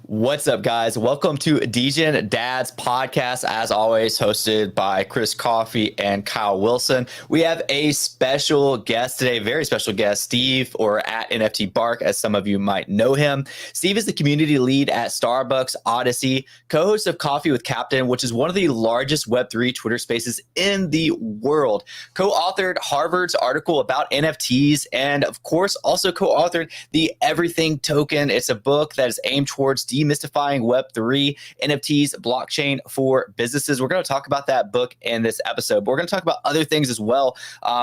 What's up, guys? Welcome to Degen Dad's podcast, as always, hosted by Chris Coffee and Kyle Wilson. We have a special guest today, very special guest, Steve, or at NFT Bark, as some of you might know him. Steve is the community lead at Starbucks Odyssey, co-host of Coffee with Captain, which is one of the largest Web3 Twitter spaces in the world. Co-authored Harvard's article about NFTs, and of course, also co-authored the Everything Token. It's a book that is aimed towards demystifying Web3, NFTs, blockchain for businesses. We're going to talk about that book in this episode, but we're going to talk about other things as well.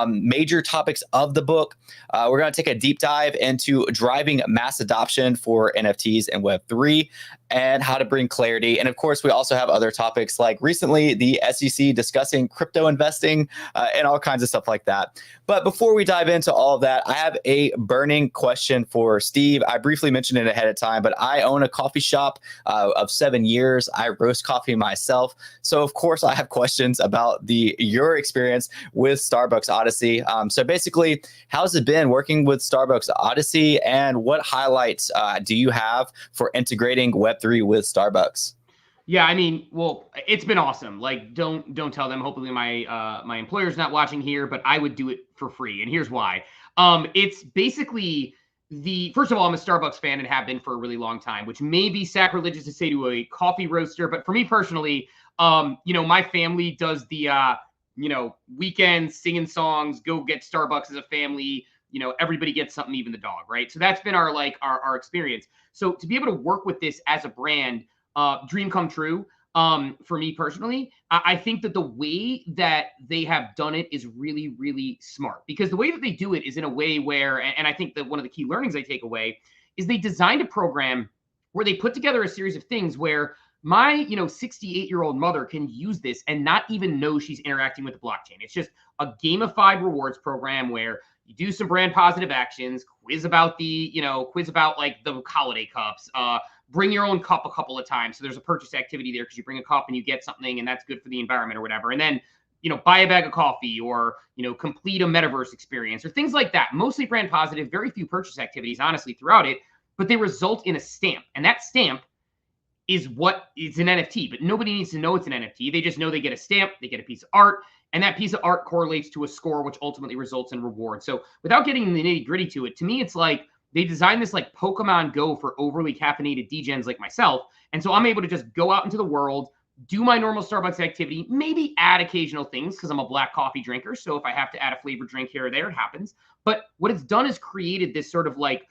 Major topics of the book. We're going to take a deep dive into driving mass adoption for NFTs and Web3 and how to bring clarity. And of course, we also have other topics like recently the SEC discussing crypto investing and all kinds of stuff like that. But before we dive into all of that, I have a burning question for Steve. I briefly mentioned it ahead of time, but I own a coffee shop of 7 years. I roast coffee myself. So of course, I have questions about your experience with Starbucks Odyssey. So basically, how's it been working with Starbucks Odyssey, and what highlights do you have for integrating Web3 with Starbucks? Yeah, I mean, well, it's been awesome. Like, don't tell them. Hopefully, my employer's not watching here, but I would do it for free, and here's why. It's basically first of all, I'm a Starbucks fan and have been for a really long time, which may be sacrilegious to say to a coffee roaster, but for me personally, my family does the weekend singing songs, go get Starbucks as a family. Everybody gets something, even the dog, right? So that's been our experience. So to be able to work with this as a brand, dream come true. For me personally, I think that the way that they have done it is really, really smart, because the way that they do it is in a way where, and I think that one of the key learnings I take away is they designed a program where they put together a series of things where my 68-year-old mother can use this and not even know she's interacting with the blockchain. It's just a gamified rewards program where you do some brand positive actions, quiz about like the holiday cups, bring your own cup a couple of times. So there's a purchase activity there because you bring a cup and you get something, and that's good for the environment or whatever. And then, buy a bag of coffee, or, complete a metaverse experience or things like that. Mostly brand positive, very few purchase activities, honestly, throughout it, but they result in a stamp. And that stamp is what is an NFT, but nobody needs to know it's an NFT. They just know they get a stamp, they get a piece of art, and that piece of art correlates to a score, which ultimately results in reward. So without getting the nitty gritty to it, to me, it's like they designed this like Pokemon Go for overly caffeinated degens like myself. And so I'm able to just go out into the world, do my normal Starbucks activity, maybe add occasional things because I'm a black coffee drinker. So if I have to add a flavored drink here or there, it happens. But what it's done is created this sort of like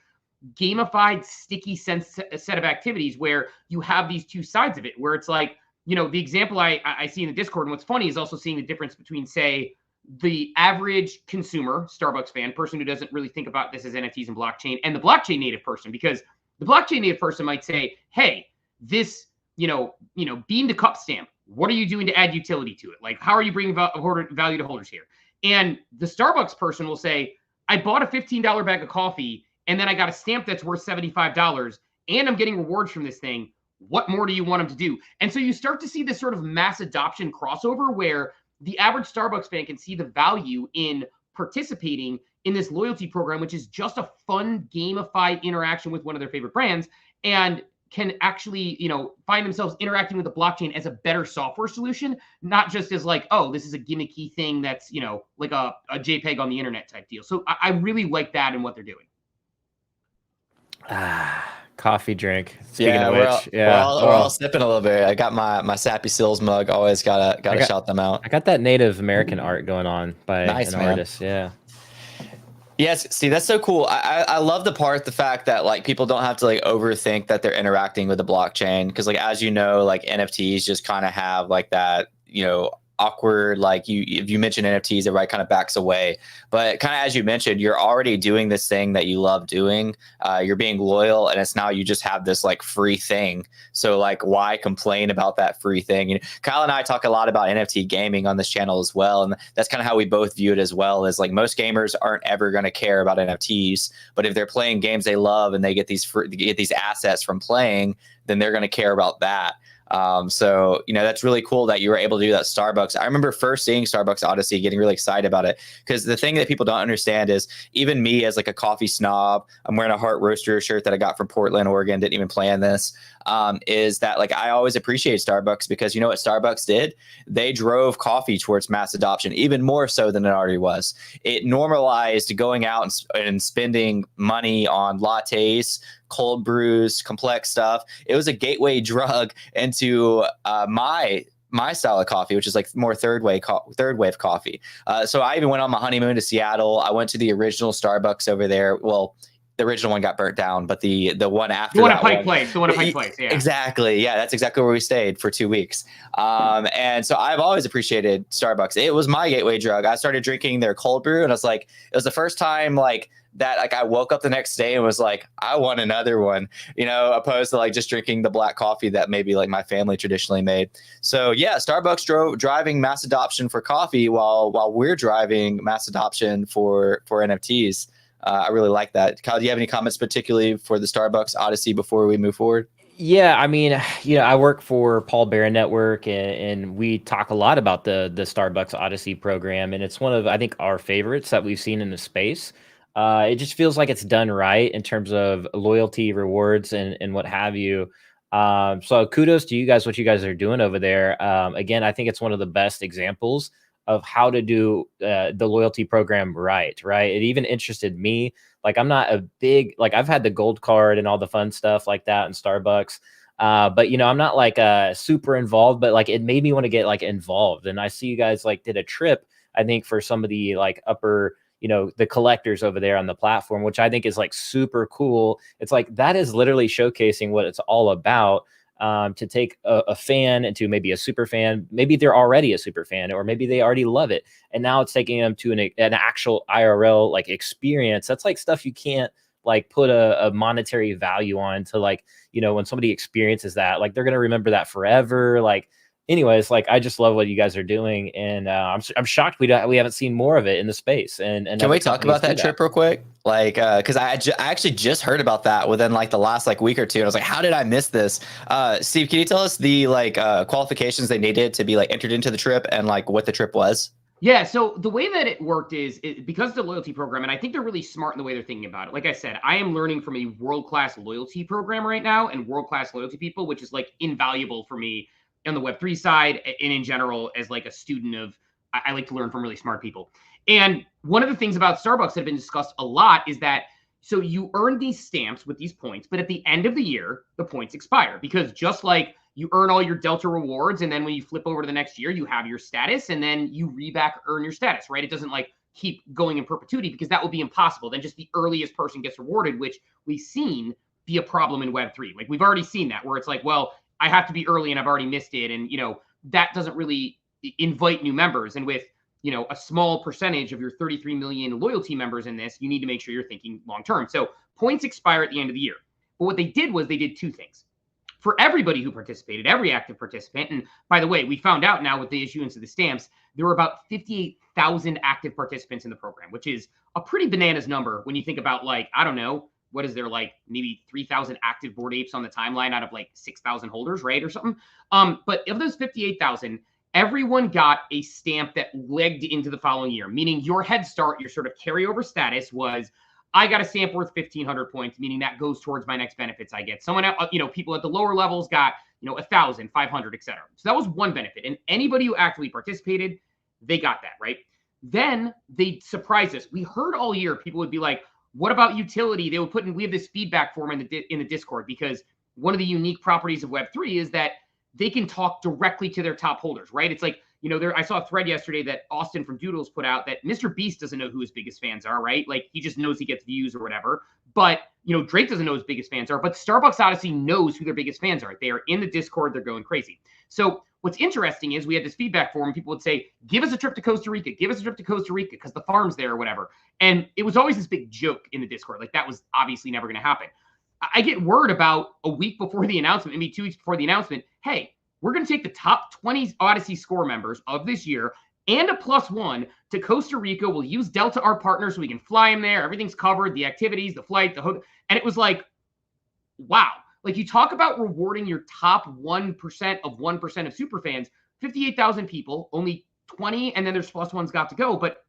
gamified, sticky set of activities where you have these two sides of it, where it's like, the example I see in the Discord, and what's funny is also seeing the difference between, say, the average consumer, Starbucks fan, person who doesn't really think about this as NFTs and blockchain, and the blockchain native person, because the blockchain native person might say, hey, this, bean to cup stamp, what are you doing to add utility to it? Like, how are you bringing value to holders here? And the Starbucks person will say, I bought a $15 bag of coffee, and then I got a stamp that's worth $75, and I'm getting rewards from this thing. What more do you want them to do? And so you start to see this sort of mass adoption crossover where the average Starbucks fan can see the value in participating in this loyalty program, which is just a fun, gamified interaction with one of their favorite brands, and can actually, find themselves interacting with the blockchain as a better software solution, not just as like, oh, this is a gimmicky thing that's, like a JPEG on the internet type deal. So I really like that and what they're doing. Coffee drink. Speaking of which, we're all sipping a little bit. I got my Sappy Sills mug. Always gotta shout them out. I got that Native American art going on by an artist. Yeah. Yes, see, that's so cool. I love the fact that like people don't have to like overthink that they're interacting with the blockchain, because like as you know, like NFTs just kind of have like that, awkward, like if you mention NFTs, everybody kind of backs away. But kind of as you mentioned, you're already doing this thing that you love doing. You're being loyal, and it's now you just have this like free thing. So like, why complain about that free thing? Kyle and I talk a lot about NFT gaming on this channel as well, and that's kind of how we both view it as well. Is like most gamers aren't ever going to care about NFTs, but if they're playing games they love and they get these assets from playing, then they're going to care about that. So, that's really cool that you were able to do that Starbucks. I remember first seeing Starbucks Odyssey, getting really excited about it, because the thing that people don't understand is, even me as like a coffee snob, I'm wearing a Heart Roaster shirt that I got from Portland, Oregon, didn't even plan this, is that like, I always appreciate Starbucks because you know what Starbucks did? They drove coffee towards mass adoption, even more so than it already was. It normalized going out and spending money on lattes, cold brews, complex stuff. It was a gateway drug into my style of coffee, which is like more third wave coffee. So I even went on my honeymoon to Seattle. I went to the original Starbucks over there. Well, the original one got burnt down, but the one after the one that at Pike Place, the one at Pike Place, yeah, exactly, yeah, that's exactly where we stayed for 2 weeks. And so I've always appreciated Starbucks. It was my gateway drug. I started drinking their cold brew, and I was like, it was the first time like that, like I woke up the next day and was like, I want another one, opposed to like just drinking the black coffee that maybe like my family traditionally made. So yeah, Starbucks driving mass adoption for coffee while we're driving mass adoption for NFTs. I really like that. Kyle, do you have any comments particularly for the Starbucks Odyssey before we move forward? Yeah, I mean, I work for Paul Barron Network, and we talk a lot about the Starbucks Odyssey program, and it's one of, I think, our favorites that we've seen in the space. It just feels like it's done right in terms of loyalty, rewards, and what have you. So kudos to you guys, what you guys are doing over there. Again, I think it's one of the best examples of how to do the loyalty program right. It even interested me. Like, I'm not a big, like, I've had the gold card and all the fun stuff like that in Starbucks. But I'm not like super involved, but like it made me want to get like involved. And I see you guys like did a trip, I think, for some of the like upper, the collectors over there on the platform, which I think is like super cool. It's like, that is literally showcasing what it's all about. To take a fan into maybe a super fan, maybe they're already a super fan, or maybe they already love it, and now it's taking them to an actual IRL like experience. That's like stuff you can't like put a monetary value on, to like, when somebody experiences that, like they're gonna remember that forever. Like, anyways, like I just love what you guys are doing, and I'm shocked we haven't seen more of it in the space. And can we talk about that trip real quick? Like, because I actually just heard about that within like the last like week or two, and I was like, how did I miss this? Steve, can you tell us the like qualifications they needed to be like entered into the trip, and like what the trip was? Yeah, so the way that it worked is because of the loyalty program, and I think they're really smart in the way they're thinking about it. Like I said, I am learning from a world-class loyalty program right now, and world-class loyalty people, which is like invaluable for me on the Web3 side, and in general as like a student of, I like to learn from really smart people. And one of the things about Starbucks that have been discussed a lot is that, so you earn these stamps with these points, but at the end of the year, the points expire, because just like you earn all your Delta rewards, and then when you flip over to the next year, you have your status, and then you earn your status, right? It doesn't like keep going in perpetuity, because that would be impossible. Then just the earliest person gets rewarded, which we've seen be a problem in Web3. Like, we've already seen that, where it's like, well, I have to be early and I've already missed it. And, that doesn't really invite new members. And with, a small percentage of your 33 million loyalty members in this, you need to make sure you're thinking long-term. So points expire at the end of the year. But what they did was they did two things. For everybody who participated, every active participant, and by the way, we found out now with the issuance of the stamps, there were about 58,000 active participants in the program, which is a pretty bananas number when you think about, like, I don't know, what is there, like maybe 3,000 active Bored Apes on the timeline out of like 6,000 holders, right? Or something. But of those 58,000, everyone got a stamp that legged into the following year, meaning your head start, your sort of carryover status was, I got a stamp worth 1,500 points, meaning that goes towards my next benefits I get. Someone else, people at the lower levels got, 1,000, 500, et cetera. So that was one benefit. And anybody who actively participated, they got that, right? Then they surprised us. We heard all year people would be like, what about utility? They would put in, we have this feedback form in the Discord, because one of the unique properties of Web3 is that they can talk directly to their top holders, right? It's like, I saw a thread yesterday that Austin from Doodles put out that Mr. Beast doesn't know who his biggest fans are, right? Like, he just knows he gets views or whatever. But, Drake doesn't know who his biggest fans are, but Starbucks Odyssey knows who their biggest fans are. They are in the Discord. They're going crazy. So what's interesting is we had this feedback form. People would say, give us a trip to Costa Rica, give us a trip to Costa Rica, because the farm's there or whatever. And it was always this big joke in the Discord. Like, that was obviously never going to happen. I get word about a week before the announcement, maybe 2 weeks before the announcement, hey, we're going to take the top 20 Odyssey score members of this year and a +1 to Costa Rica. We'll use Delta, our partner, so we can fly them there. Everything's covered, the activities, the flight, the hotel. And it was like, wow. Like, you talk about rewarding your top 1% of 1% of super fans, 58,000 people, only 20, and then there's plus ones got to go. But,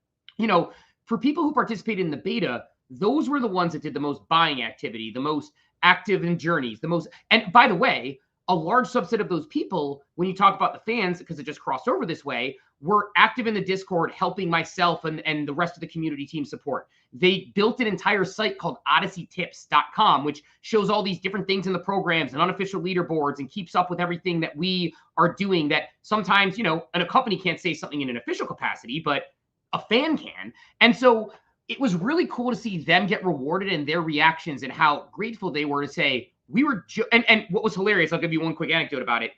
for people who participated in the beta, those were the ones that did the most buying activity, the most active in journeys, the most. And by the way, a large subset of those people, when you talk about the fans, because it just crossed over this way, were active in the Discord, helping myself and the rest of the community team support. They built an entire site called odysseytips.com, which shows all these different things in the programs and unofficial leaderboards and keeps up with everything that we are doing that sometimes, and a company can't say something in an official capacity, but a fan can. And so it was really cool to see them get rewarded and their reactions and how grateful they were to say, we were, and what was hilarious, I'll give you one quick anecdote about it.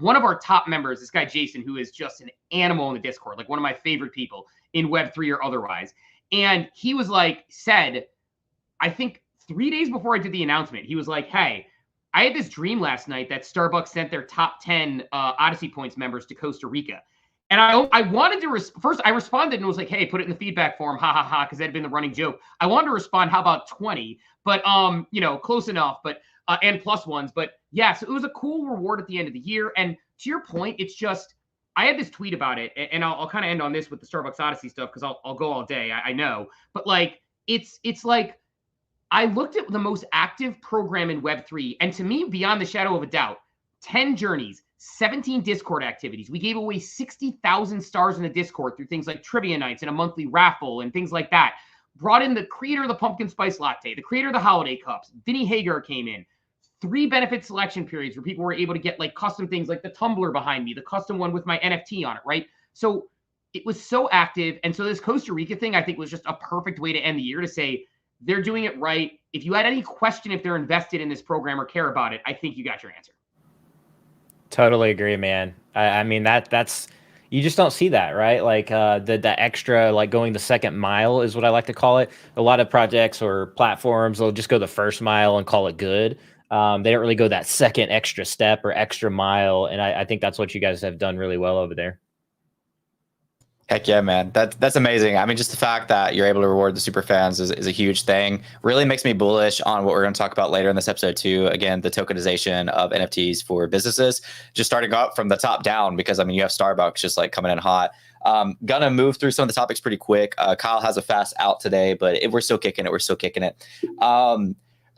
One of our top members, this guy Jason, who is just an animal in the Discord, like one of my favorite people in Web3 or otherwise, and he was said, I think 3 days before I did the announcement, he was like, hey, I had this dream last night that Starbucks sent their top 10 Odyssey Points members to Costa Rica. And I wanted to first I responded and was like, hey, put it in the feedback form, ha ha ha, because that had been the running joke. I wanted to respond, how about 20? But close enough, but and plus ones. But yeah, so it was a cool reward at the end of the year. And to your point, it's just, I had this tweet about it, and I'll kind of end on this with the Starbucks Odyssey stuff because I'll go all day. I know, but it's like I looked at the most active program in Web3, and to me, beyond the shadow of a doubt, 10 journeys, 17 Discord activities. We gave away 60,000 stars in the Discord through things like trivia nights and a monthly raffle and things like that. Brought in the creator of the pumpkin spice latte, the creator of the holiday cups. Vinny Hagar came in. 3 benefit selection periods where people were able to get custom things like the tumbler behind me, the custom one with my NFT on it, right? So it was so active. And so this Costa Rica thing, I think, was just a perfect way to end the year to say they're doing it right. If you had any question if they're invested in this program or care about it, I think you got your answer. Totally agree, man. I mean, that's you just don't see that, right? The extra, going the second mile is what I like to call it. A lot of projects or platforms, they'll just go the first mile and call it good. They don't really go that second extra step or extra mile. And I think that's what you guys have done really well over there. Heck yeah, man. That's amazing. I mean, just the fact that you're able to reward the super fans is a huge thing. Really makes me bullish on what we're going to talk about later in this episode too. Again, the tokenization of NFTs for businesses, just starting up from the top down, because I mean, you have Starbucks just coming in hot. Gonna move through some of the topics pretty quick. Kyle has a fast out today, but we're still kicking it. We're still kicking it.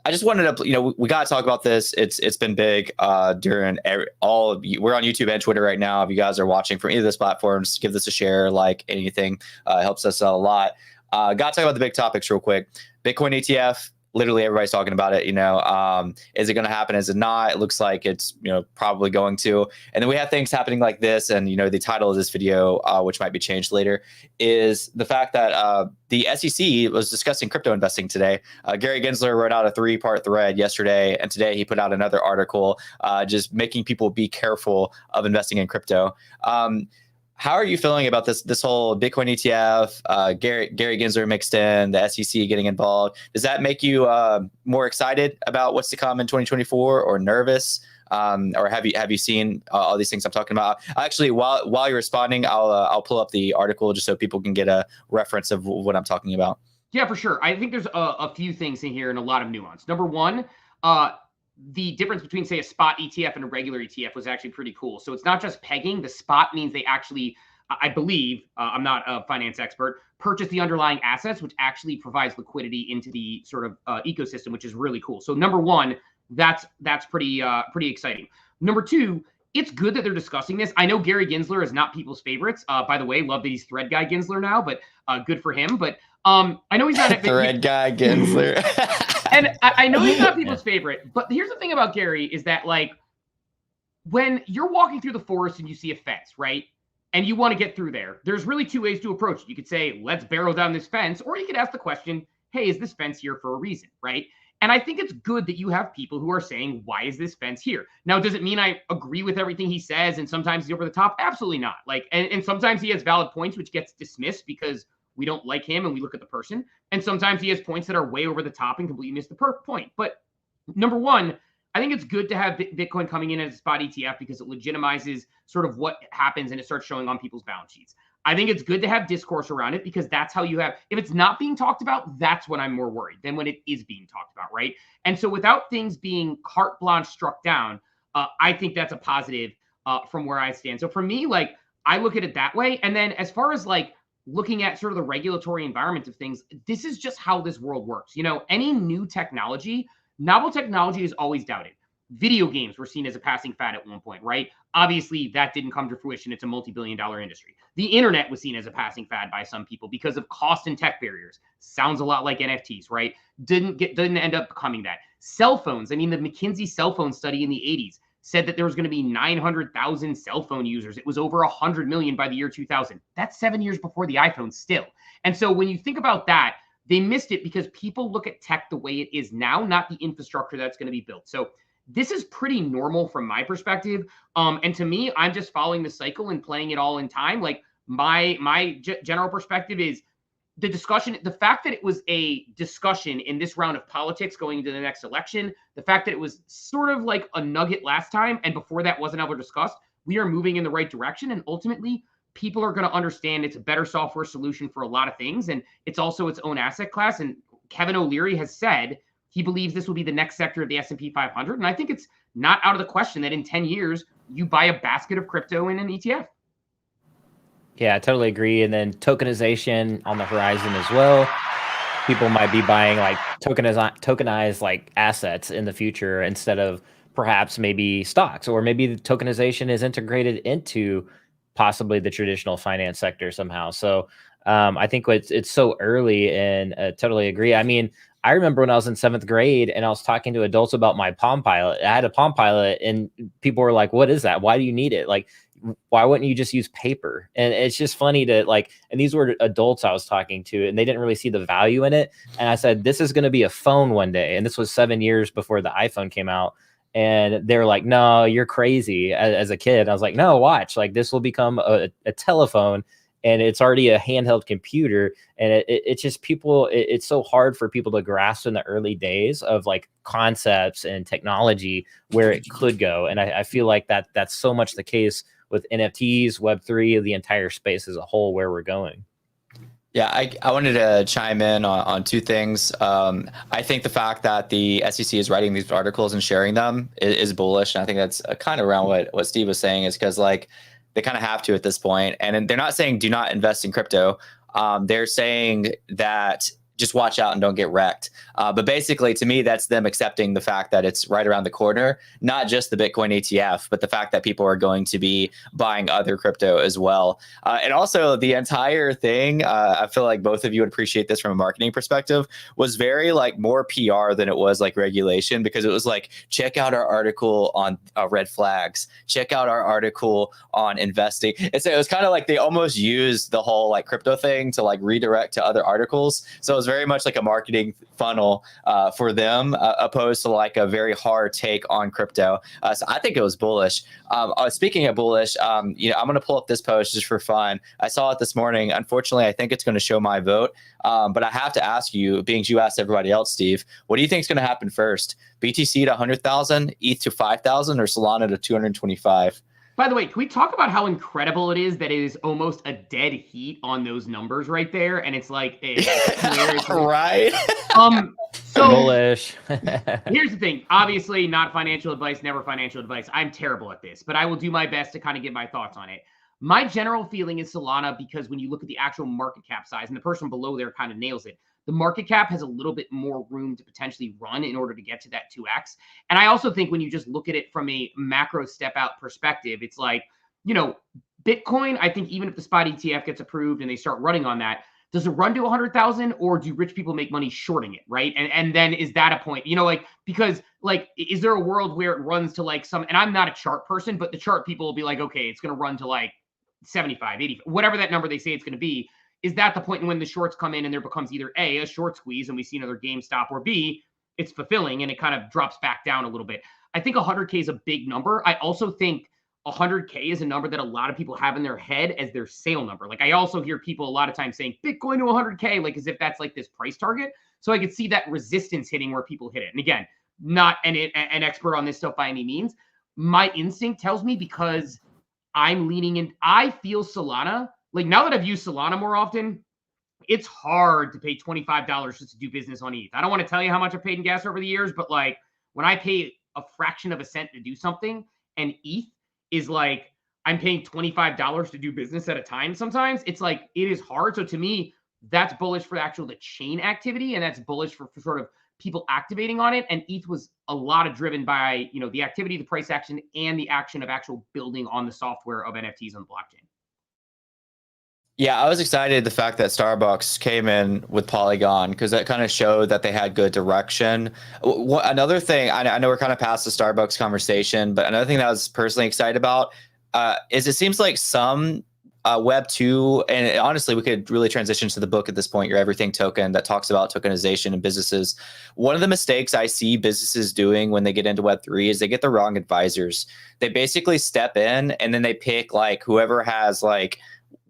I just wanted to, we got to talk about this. It's been big during we're on YouTube and Twitter right now. If you guys are watching from either of those platforms, give this a share, anything. Helps us out a lot. Got to talk about the big topics real quick. Bitcoin ETF, literally everybody's talking about it. Is it going to happen? Is it not? It looks like it's, probably going to. And then we have things happening like this. And, the title of this video, which might be changed later, is the fact that the SEC was discussing crypto investing today. Gary Gensler wrote out a 3-part thread yesterday, and today he put out another article just making people be careful of investing in crypto. How are you feeling about this whole Bitcoin ETF, Gary Gensler mixed in, the SEC getting involved? Does that make you more excited about what's to come in 2024, or nervous? Or have you seen all these things I'm talking about? Actually, while you're responding, I'll pull up the article just so people can get a reference of what I'm talking about. Yeah, for sure. I think there's a few things in here and a lot of nuance. Number one, the difference between, say, a spot ETF and a regular ETF was actually pretty cool. So it's not just pegging. The spot means they actually, I believe, I'm not a finance expert, purchase the underlying assets, which actually provides liquidity into the sort of ecosystem, which is really cool. So number one, that's pretty exciting. Number two, it's good that they're discussing this. I know Gary Gensler is not people's favorites. By the way, love that he's Thread Guy Gensler now, but good for him. But I know he's not Thread Guy Gensler. And I know he's not people's favorite, but here's the thing about Gary is that, when you're walking through the forest and you see a fence, right? And you want to get through there, there's really 2 ways to approach it. You could say, let's barrel down this fence, or you could ask the question, hey, is this fence here for a reason, right? And I think it's good that you have people who are saying, why is this fence here? Now, does it mean I agree with everything he says and sometimes he's over the top? Absolutely not. And sometimes he has valid points, which gets dismissed because we don't like him and we look at the person. And sometimes he has points that are way over the top and completely miss the point. But number one, I think it's good to have Bitcoin coming in as a spot ETF because it legitimizes sort of what happens and it starts showing on people's balance sheets. I think it's good to have discourse around it because that's how you have, if it's not being talked about, that's when I'm more worried than when it is being talked about, right? And so without things being carte blanche struck down, I think that's a positive from where I stand. So for me, like, I look at it that way. And then as far as like looking at sort of the regulatory environment of things, this is just how this world works. You know, any new technology, novel technology is always doubted. Video games were seen as a passing fad at one point, right? Obviously, that didn't come to fruition. It's a multi-billion-dollar industry. The internet was seen as a passing fad by some people because of cost and tech barriers. Sounds a lot like NFTs, right? Didn't end up becoming that. Cell phones. I mean, the McKinsey cell phone study in the 80s said that there was going to be 900,000 cell phone users. It was over 100 million by the year 2000. That's 7 years before the iPhone still. And so when you think about that, they missed it because people look at tech the way it is now, not the infrastructure that's going to be built. So this is pretty normal from my perspective. And to me, I'm just following the cycle and playing it all in time. Like my general perspective is the discussion, the fact that it was a discussion in this round of politics going into the next election, the fact that it was sort of like a nugget last time and before that wasn't ever discussed, we are moving in the right direction. And ultimately, people are going to understand it's a better software solution for a lot of things. And it's also its own asset class. And Kevin O'Leary has said he believes this will be the next sector of the S&P 500. And I think it's not out of the question that in 10 years, you buy a basket of crypto in an ETF. Yeah, I totally agree. And then tokenization on the horizon as well. People might be buying like tokenized like assets in the future instead of perhaps maybe stocks, or maybe the tokenization is integrated into possibly the traditional finance sector somehow. So I think it's so early, and totally agree. I mean, I remember when I was in 7th grade and I was talking to adults about my Palm Pilot. I had a Palm Pilot and people were like, "What is that? Why do you need it? Like, why wouldn't you just use paper?" And it's just funny to like, and these were adults I was talking to and they didn't really see the value in it. And I said, this is going to be a phone one day. And this was 7 years before the iPhone came out. And they're like, "No, you're crazy." As a kid, I was like, "No, watch, like this will become a telephone." And it's already a handheld computer. And it's just people, it's so hard for people to grasp in the early days of like concepts and technology where it could go. And I feel like that's so much the case with NFTs, Web3, the entire space as a whole, where we're going. Yeah, I wanted to chime in on two things. I think the fact that the SEC is writing these articles and sharing them is bullish. And I think that's kind of around what Steve was saying, is because like they kind of have to at this point. And they're not saying do not invest in crypto. They're saying that just watch out and don't get wrecked. But basically, to me, that's them accepting the fact that it's right around the corner, not just the Bitcoin ETF, but the fact that people are going to be buying other crypto as well. And also the entire thing, I feel like both of you would appreciate this from a marketing perspective, was very like more PR than it was like regulation, because it was like, check out our article on red flags, check out our article on investing. And so it was kind of like they almost used the whole like crypto thing to like redirect to other articles. So it was very much like a marketing funnel for them, opposed to like a very hard take on crypto. So I think it was bullish. Speaking of bullish, I'm going to pull up this post just for fun. I saw it this morning. Unfortunately, I think it's going to show my vote. But I have to ask you, being you asked everybody else, Steve, what do you think is going to happen first? BTC to 100,000, ETH to 5,000, or Solana to 225? By the way, can we talk about how incredible it is that it is almost a dead heat on those numbers right there? And it's like, right. So bullish. Here's the thing. Obviously, not financial advice, never financial advice. I'm terrible at this, but I will do my best to kind of give my thoughts on it. My general feeling is Solana, because when you look at the actual market cap size, and the person below there kind of nails it, the market cap has a little bit more room to potentially run in order to get to that 2x. And I also think when you just look at it from a macro step out perspective, it's like, Bitcoin, I think even if the spot ETF gets approved and they start running on that, does it run to 100,000, or do rich people make money shorting it, right? And then is that a point, because like, is there a world where it runs to like some, and I'm not a chart person, but the chart people will be like, okay, it's going to run to like 75, 80, whatever that number they say it's going to be. Is that the point when the shorts come in and there becomes either A, a short squeeze and we see another GameStop, or B, it's fulfilling and it kind of drops back down a little bit? I think 100K is a big number. I also think 100K is a number that a lot of people have in their head as their sale number. Like I also hear people a lot of times saying Bitcoin to 100K, like as if that's like this price target. So I could see that resistance hitting where people hit it. And again, not an expert on this stuff by any means. My instinct tells me, because I'm leaning in, I feel Solana like now that I've used Solana more often, it's hard to pay $25 just to do business on ETH. I don't want to tell you how much I've paid in gas over the years, but like when I pay a fraction of a cent to do something and ETH is like I'm paying $25 to do business at a time sometimes, it's like it is hard. So to me, that's bullish for the chain activity, and that's bullish for sort of people activating on it. And ETH was a lot of driven by, you know, the activity, the price action, and the action of actual building on the software of NFTs on the blockchain. Yeah, I was excited the fact that Starbucks came in with Polygon because that kind of showed that they had good direction. Another thing, I know we're kind of past the Starbucks conversation, but another thing that I was personally excited about is it seems like some Web 2, and honestly, we could really transition to the book at this point, Your Everything Token, that talks about tokenization in businesses. One of the mistakes I see businesses doing when they get into Web 3 is they get the wrong advisors. They basically step in and then they pick like whoever has like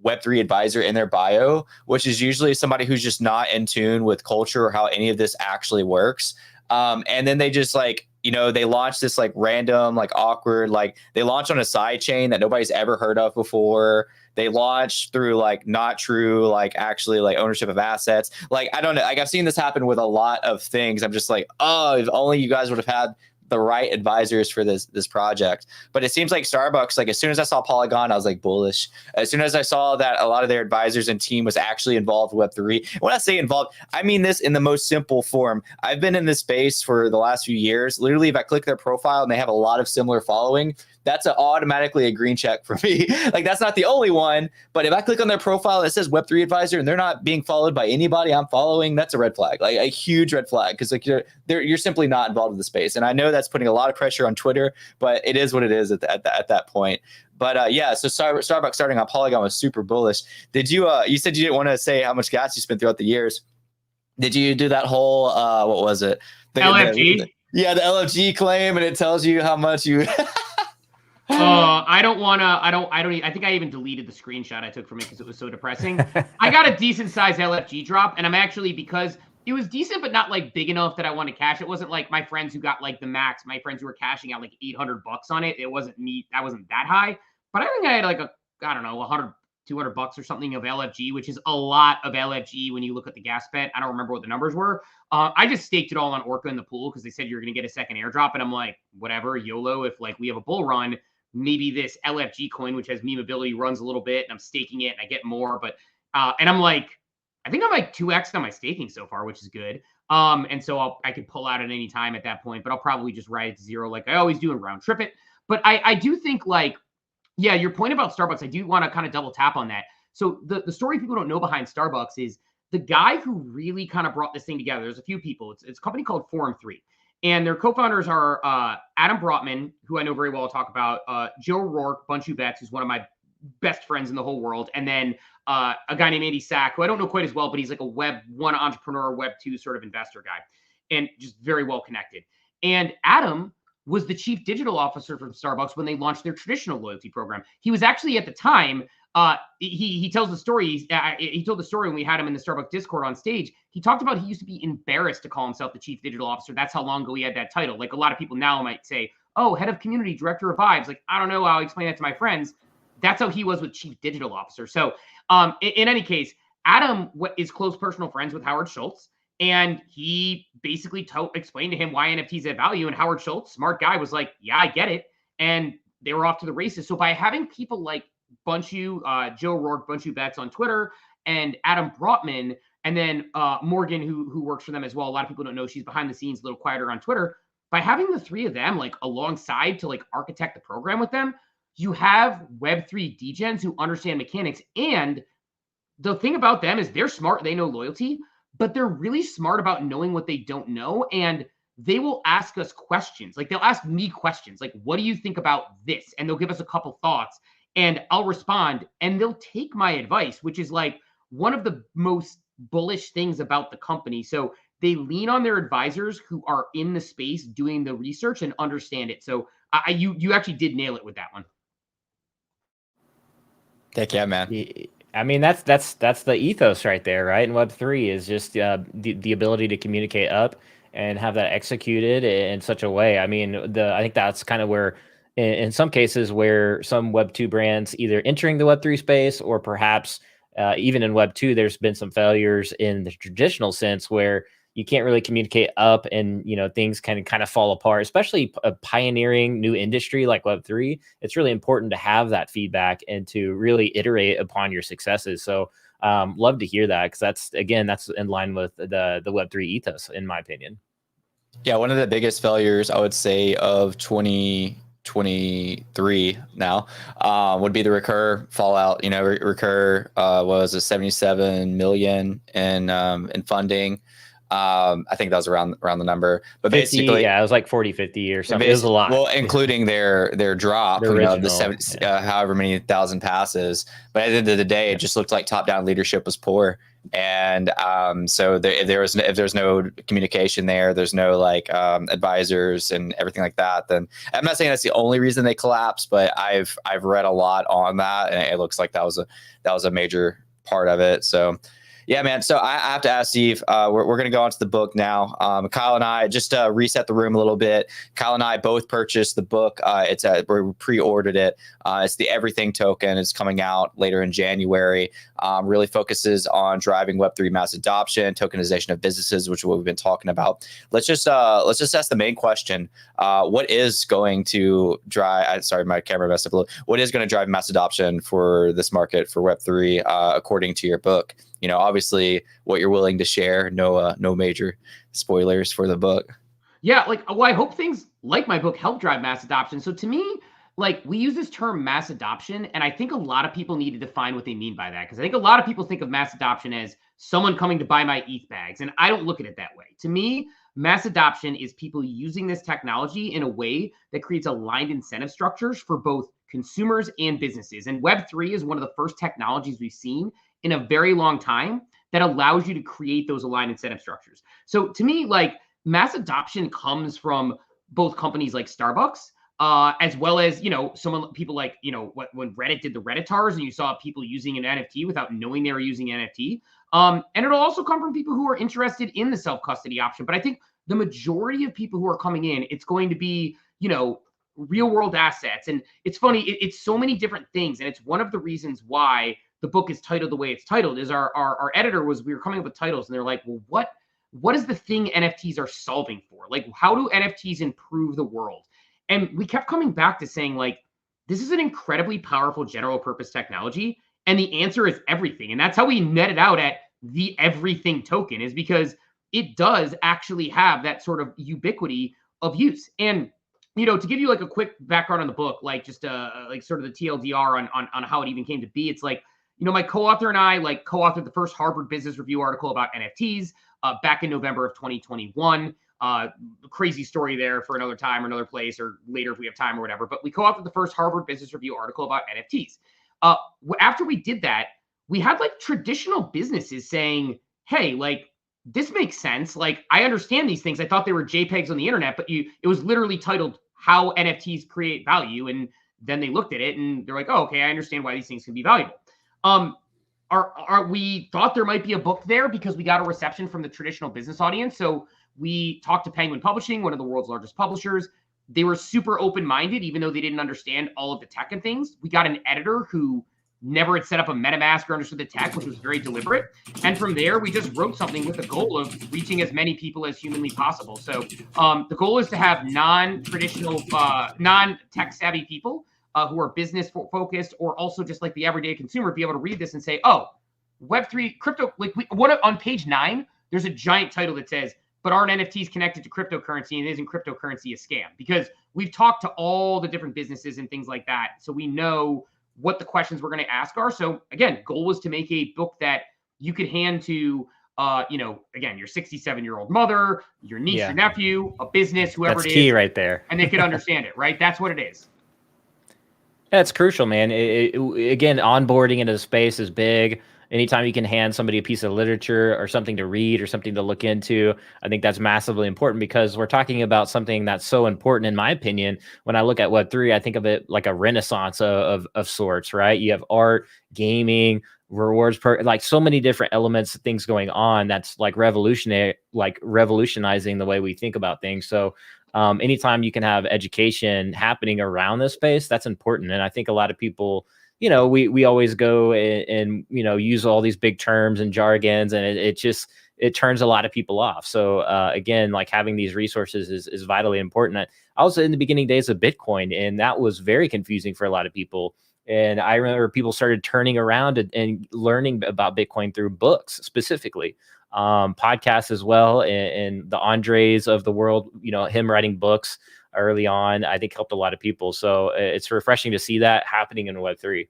Web3 advisor in their bio, which is usually somebody who's just not in tune with culture or how any of this actually works. And then they just like, you know, they launch this like random, like awkward, like they launch on a side chain that nobody's ever heard of before. They launch through like not true, like actually like ownership of assets. Like, I don't know. Like I've seen this happen with a lot of things. I'm just like, oh, if only you guys would have had the right advisors for this project. But it seems like Starbucks, like as soon as I saw Polygon, I was like bullish. As soon as I saw that a lot of their advisors and team was actually involved with Web3. When I say involved, I mean this in the most simple form. I've been in this space for the last few years. Literally, if I click their profile and they have a lot of similar following, that's automatically a green check for me. Like that's not the only one, but if I click on their profile that says Web3 advisor and they're not being followed by anybody I'm following, that's a red flag, like a huge red flag, because like you're simply not involved in the space. And I know that's putting a lot of pressure on Twitter, but it is what it is at that point. But yeah, so Starbucks starting on Polygon was super bullish. Did you? You said you didn't want to say how much gas you spent throughout the years. Did you do that whole what was it? LFG. The LFG claim, and it tells you how much you. I think I even deleted the screenshot I took from it because it was so depressing. I got a decent sized LFG drop, and I'm actually, because it was decent, but not like big enough that I want to cash. It wasn't like my friends who got like the max, my friends who were cashing out like $800 on it. It wasn't me. That wasn't that high, but I think I had like I don't know, 100, $200 or something of LFG, which is a lot of LFG when you look at the gas bet. I don't remember what the numbers were. I just staked it all on Orca in the pool because they said you're going to get a second airdrop. And I'm like, whatever, YOLO. If like we have a bull run, maybe this LFG coin, which has meme ability, runs a little bit and I'm staking it and I get more. But, and I'm like, I think I'm like 2x on my staking so far, which is good. And so I could pull out at any time at that point, but I'll probably just ride it to zero like I always do and round trip it. But I do think like, yeah, your point about Starbucks, I do want to kind of double tap on that. So the story people don't know behind Starbucks is the guy who really kind of brought this thing together. There's a few people. It's a company called Forum 3. And their co-founders are Adam Brotman, who I know very well, I'll talk about, Joe Rourke, Bunchu Betts, who's one of my best friends in the whole world, and then a guy named Andy Sack, who I don't know quite as well, but he's like a Web 1 entrepreneur, Web 2 sort of investor guy, and just very well connected. And Adam was the chief digital officer from Starbucks when they launched their traditional loyalty program. He was actually at the time, he tells the story, he told the story when we had him in the Starbucks Discord on stage. He talked about he used to be embarrassed to call himself the chief digital officer. That's how long ago he had that title. Like a lot of people now might say, oh, head of community, director of vibes. Like, I don't know, I'll explain that to my friends. That's how he was with chief digital officer. So in any case, Adam is close personal friends with Howard Schultz. And he basically explained to him why NFTs have value. And Howard Schultz, smart guy, was like, yeah, I get it. And they were off to the races. So by having people like Bunchu, Joe Rourke, Bunchu Betts on Twitter, and Adam Brotman, and then Morgan, who works for them as well. A lot of people don't know she's behind the scenes, a little quieter on Twitter. By having the three of them like alongside to like architect the program with them, you have Web3 degens who understand mechanics. And the thing about them is they're smart. They know loyalty, but they're really smart about knowing what they don't know. And they will ask us questions. Like they'll ask me questions like, what do you think about this? And they'll give us a couple thoughts and I'll respond and they'll take my advice, which is like one of the most bullish things about the company. So they lean on their advisors who are in the space doing the research and understand it. So you actually did nail it with that one. Heck yeah, man. I mean, that's the ethos right there, right? And Web3 is just the ability to communicate up and have that executed in such a way. I mean, I think that's kind of where in some cases where some Web 2 brands either entering the Web 3 space, or perhaps even in Web 2, there's been some failures in the traditional sense where you can't really communicate up, and things can kind of fall apart, especially a pioneering new industry like Web 3. It's really important to have that feedback and to really iterate upon your successes. So love to hear that, because that's in line with the Web 3 ethos, in my opinion. Yeah, one of the biggest failures I would say of 2023 now would be the Recur fallout. Recur was a 77 million in funding. I think that was around the number, but 50, basically, yeah, it was like 40, 50 or something. It was a lot. Well, including their drop, The of the original, 70, however many thousand passes. But at the end of the day, it just looked like top-down leadership was poor, and so if there's no communication there's no advisors and everything like that. Then I'm not saying that's the only reason they collapsed, but I've read a lot on that, and it looks like that was a major part of it. So. Yeah, man. So I have to ask Steve, we're going to go on to the book now. Kyle and I just reset the room a little bit. Kyle and I both purchased the book. We pre-ordered it. It's the Everything Token. It's coming out later in January. Really focuses on driving Web3 mass adoption, tokenization of businesses, which is what we've been talking about. Let's just ask the main question. What is going to drive, sorry, my camera messed up a little. What is going to drive mass adoption for this market for Web3, according to your book? Obviously what you're willing to share, no major spoilers for the book. Yeah, I hope things like my book help drive mass adoption. So to me, we use this term mass adoption, and I think a lot of people need to define what they mean by that, because I think a lot of people think of mass adoption as someone coming to buy my ETH bags, and I don't look at it that way. To me, mass adoption is people using this technology in a way that creates aligned incentive structures for both consumers and businesses. And Web3 is one of the first technologies we've seen in a very long time that allows you to create those aligned incentive structures. So to me, mass adoption comes from both companies like Starbucks, as well as, people like, when Reddit did the Redditars and you saw people using an NFT without knowing they were using NFT. And it'll also come from people who are interested in the self-custody option. But I think the majority of people who are coming in, it's going to be, real world assets. And it's funny, it's so many different things. And it's one of the reasons why the book is titled the way it's titled. Is our editor we were coming up with titles, and they're like, well, what is the thing NFTs are solving for? How do NFTs improve the world? And we kept coming back to saying, this is an incredibly powerful general purpose technology, and the answer is everything. And that's how we netted out at the Everything Token, is because it does actually have that sort of ubiquity of use. And to give you a quick background on the book, just sort of the TLDR on how it even came to be, it's my co-author and I co-authored the first Harvard Business Review article about NFTs back in November of 2021. Crazy story there for another time or another place, or later if we have time or whatever. But we co-authored the first Harvard Business Review article about NFTs. After we did that, we had traditional businesses saying, hey, this makes sense. I understand these things. I thought they were JPEGs on the internet, but it was literally titled How NFTs Create Value. And then they looked at it and they're like, oh, okay, I understand why these things can be valuable. We thought there might be a book there because we got a reception from the traditional business audience. So we talked to Penguin Publishing, one of the world's largest publishers. They were super open-minded, even though they didn't understand all of the tech and things. We got an editor who never had set up a MetaMask or understood the tech, which was very deliberate. And from there, we just wrote something with the goal of reaching as many people as humanly possible. So the goal is to have non-traditional, non-tech savvy people who are business focused, or also just the everyday consumer, be able to read this and say, oh, Web3 crypto, on page 9, there's a giant title that says, but aren't NFTs connected to cryptocurrency, and isn't cryptocurrency a scam? Because we've talked to all the different businesses and things like that. So we know what the questions we're going to ask are. So again, goal was to make a book that you could hand to, again, your 67-year-old mother, your niece, your nephew, a business, whoever That's it is. key right there. And they could understand it, right? That's what it is. That's crucial, man. Again, onboarding into the space is big. Anytime you can hand somebody a piece of literature or something to read or something to look into, I think that's massively important, because we're talking about something that's so important, in my opinion. When I look at Web3, I think of it like a renaissance of sorts, right? You have art, gaming, rewards, so many different elements, things going on that's revolutionizing the way we think about things. So anytime you can have education happening around this space, that's important. And I think a lot of people, we always go and use all these big terms and jargons, and it turns a lot of people off. So again, like having these resources is vitally important. I was in the beginning days of Bitcoin, and that was very confusing for a lot of people. And I remember people started turning around and learning about Bitcoin through books specifically, podcasts as well. And the Andres of the world, him writing books early on, I think helped a lot of people. So it's refreshing to see that happening in Web3.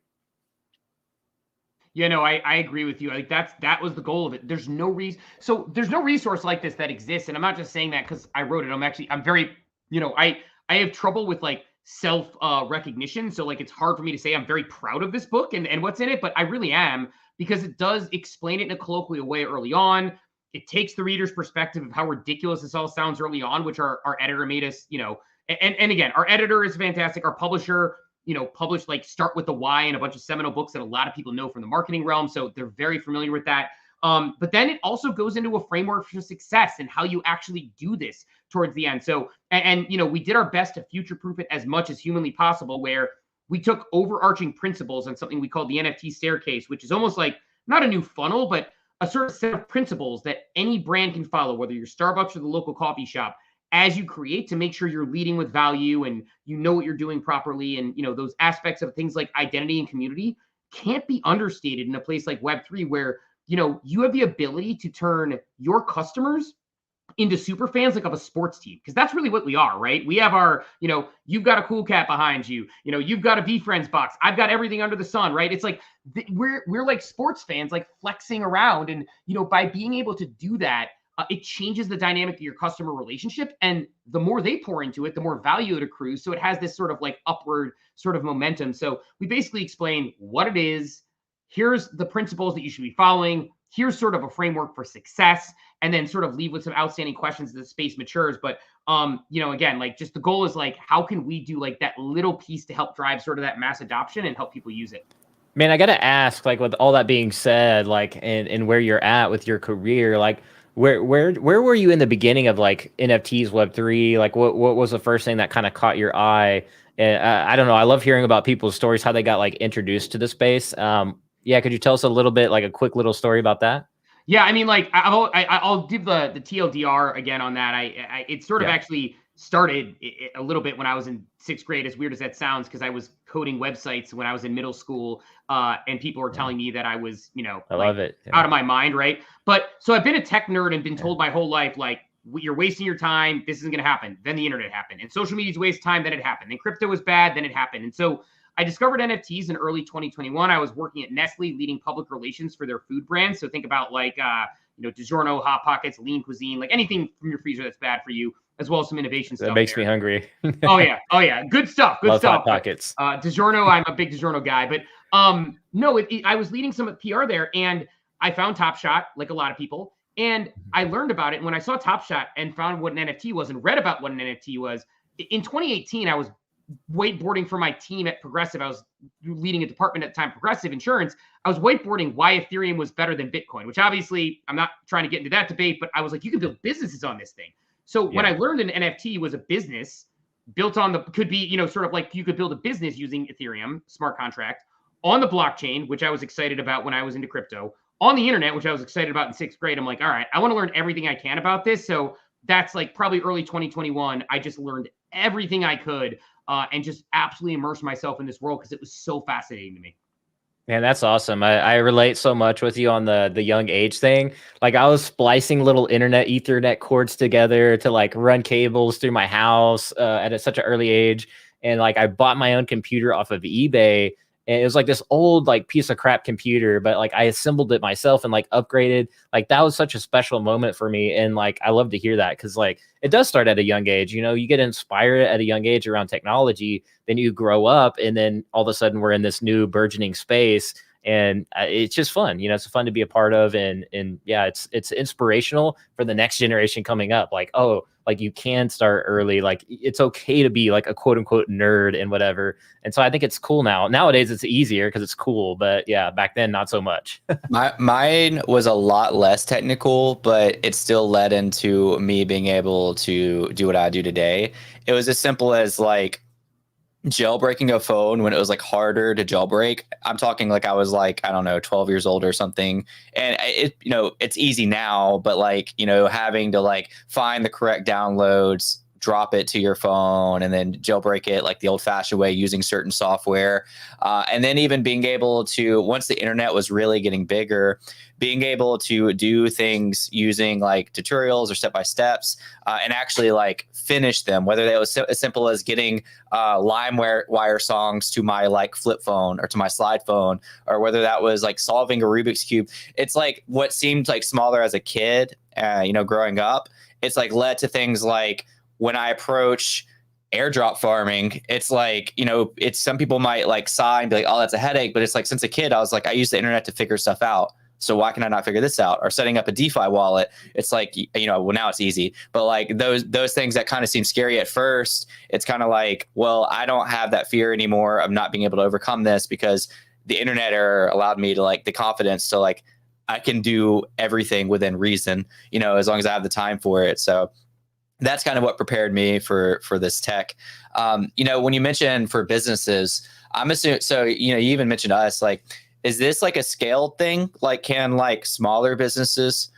Yeah, no, I agree with you. Like that was the goal of it. There's no resource like this that exists. And I'm not just saying that because I wrote it. I'm very, I have trouble with like self recognition. So like it's hard for me to say I'm very proud of this book and what's in it, but I really am, because it does explain it in a colloquial way early on. It takes the reader's perspective of how ridiculous this all sounds early on, which our editor made us, and again, our editor is fantastic. Our publisher, published like Start with the Why and a bunch of seminal books that a lot of people know from the marketing realm. So they're very familiar with that. But then it also goes into a framework for success and how you actually do this towards the end. So, and we did our best to future-proof it as much as humanly possible, where we took overarching principles on something we called the NFT staircase, which is almost like not a new funnel, but a sort of set of principles that any brand can follow, whether you're Starbucks or the local coffee shop, as you create, to make sure you're leading with value and what you're doing properly. And those aspects of things like identity and community can't be understated in a place like Web3, where you have the ability to turn your customers into super fans, like of a sports team, because that's really what we are, right? We have our, you've got a cool cat behind you, you've got a VFriends box, I've got everything under the sun, right? It's like we're like sports fans, like flexing around, and by being able to do that, it changes the dynamic of your customer relationship. And the more they pour into it, the more value it accrues. So it has this sort of like upward sort of momentum. So we basically explain what it is. Here's the principles that you should be following. Here's sort of a framework for success, and then sort of leave with some outstanding questions as the space matures. But, again, like just the goal is like, how can we do like that little piece to help drive sort of that mass adoption and help people use it? Man, I got to ask, like, with all that being said, like, and where you're at with your career, like, where were you in the beginning of like NFTs, Web3? Like, what was the first thing that kind of caught your eye? And I don't know. I love hearing about people's stories, how they got like introduced to the space. Yeah, could you tell us a little bit, like a quick little story about that? Yeah, I mean, like I'll give the TLDR again on that. It sort of actually started a little bit when I was in 6th grade, as weird as that sounds, because I was coding websites when I was in middle school, and people were telling me that I was, I love it. out of my mind, right? But so I've been a tech nerd and been told my whole life, like, you're wasting your time, this isn't going to happen. Then the internet happened, and social media's waste time, then it happened. Then crypto was bad, then it happened. And so I discovered NFTs in early 2021. I was working at Nestle, leading public relations for their food brands. So think about like, DiGiorno, Hot Pockets, Lean Cuisine, like anything from your freezer that's bad for you, as well as some innovation stuff. That makes me hungry. Oh yeah. Good stuff. Love Hot Pockets. DiGiorno, I'm a big DiGiorno guy, but no, I was leading some PR there, and I found Top Shot, like a lot of people, and I learned about it. And when I saw Top Shot and found what an NFT was and read about what an NFT was, in 2018, I was whiteboarding for my team at Progressive. I was leading a department at the time, Progressive Insurance. I was whiteboarding why Ethereum was better than Bitcoin, which obviously I'm not trying to get into that debate, but I was like, you can build businesses on this thing. So when I learned an NFT was a business built on could be, sort of like you could build a business using Ethereum smart contract on the blockchain, which I was excited about when I was into crypto, on the internet, which I was excited about in 6th grade. I'm like, all right, I want to learn everything I can about this. So that's like probably early 2021. I just learned everything I could, and just absolutely immerse myself in this world because it was so fascinating to me. Man, that's awesome. I relate so much with you on the young age thing. Like I was splicing little internet Ethernet cords together to like run cables through my house at such an early age. And like I bought my own computer off of eBay, and it was like this old like piece of crap computer, but like I assembled it myself and like upgraded. Like that was such a special moment for me. And like I love to hear that, because like it does start at a young age. You get inspired at a young age around technology, then you grow up, and then all of a sudden we're in this new burgeoning space, and it's just fun. It's fun to be a part of, and yeah, it's inspirational for the next generation coming up. Like, oh, like you can start early. Like it's okay to be like a quote unquote nerd and whatever. And so I think it's cool now. Nowadays it's easier because it's cool, but yeah, back then not so much. Mine was a lot less technical, but it still led into me being able to do what I do today. It was as simple as like jailbreaking a phone when it was like harder to jailbreak. I'm talking like I was like, I don't know, 12 years old or something. And it, it's easy now, but like, having to like find the correct downloads, drop it to your phone, and then jailbreak it like the old fashioned way using certain software. And then even being able to, once the internet was really getting bigger, being able to do things using like tutorials or step-by-steps and actually like finish them, whether that was as simple as getting LimeWire songs to my like flip phone or to my slide phone, or whether that was like solving a Rubik's Cube. It's like what seemed like smaller as a kid, growing up, it's like led to things like when I approach airdrop farming, it's like, it's some people might like sigh and be like, oh, that's a headache. But it's like, since a kid, I was like, I use the internet to figure stuff out. So why can I not figure this out? Or setting up a DeFi wallet. It's like, well, now it's easy. But like those things that kind of seem scary at first, it's kind of like, well, I don't have that fear anymore of not being able to overcome this because the internet era allowed me to like the confidence to like, I can do everything within reason, as long as I have the time for it. So that's kind of what prepared me for this tech. When you mentioned for businesses, I'm assuming, so, you even mentioned us, like, is this like a scaled thing? Like, can like smaller businesses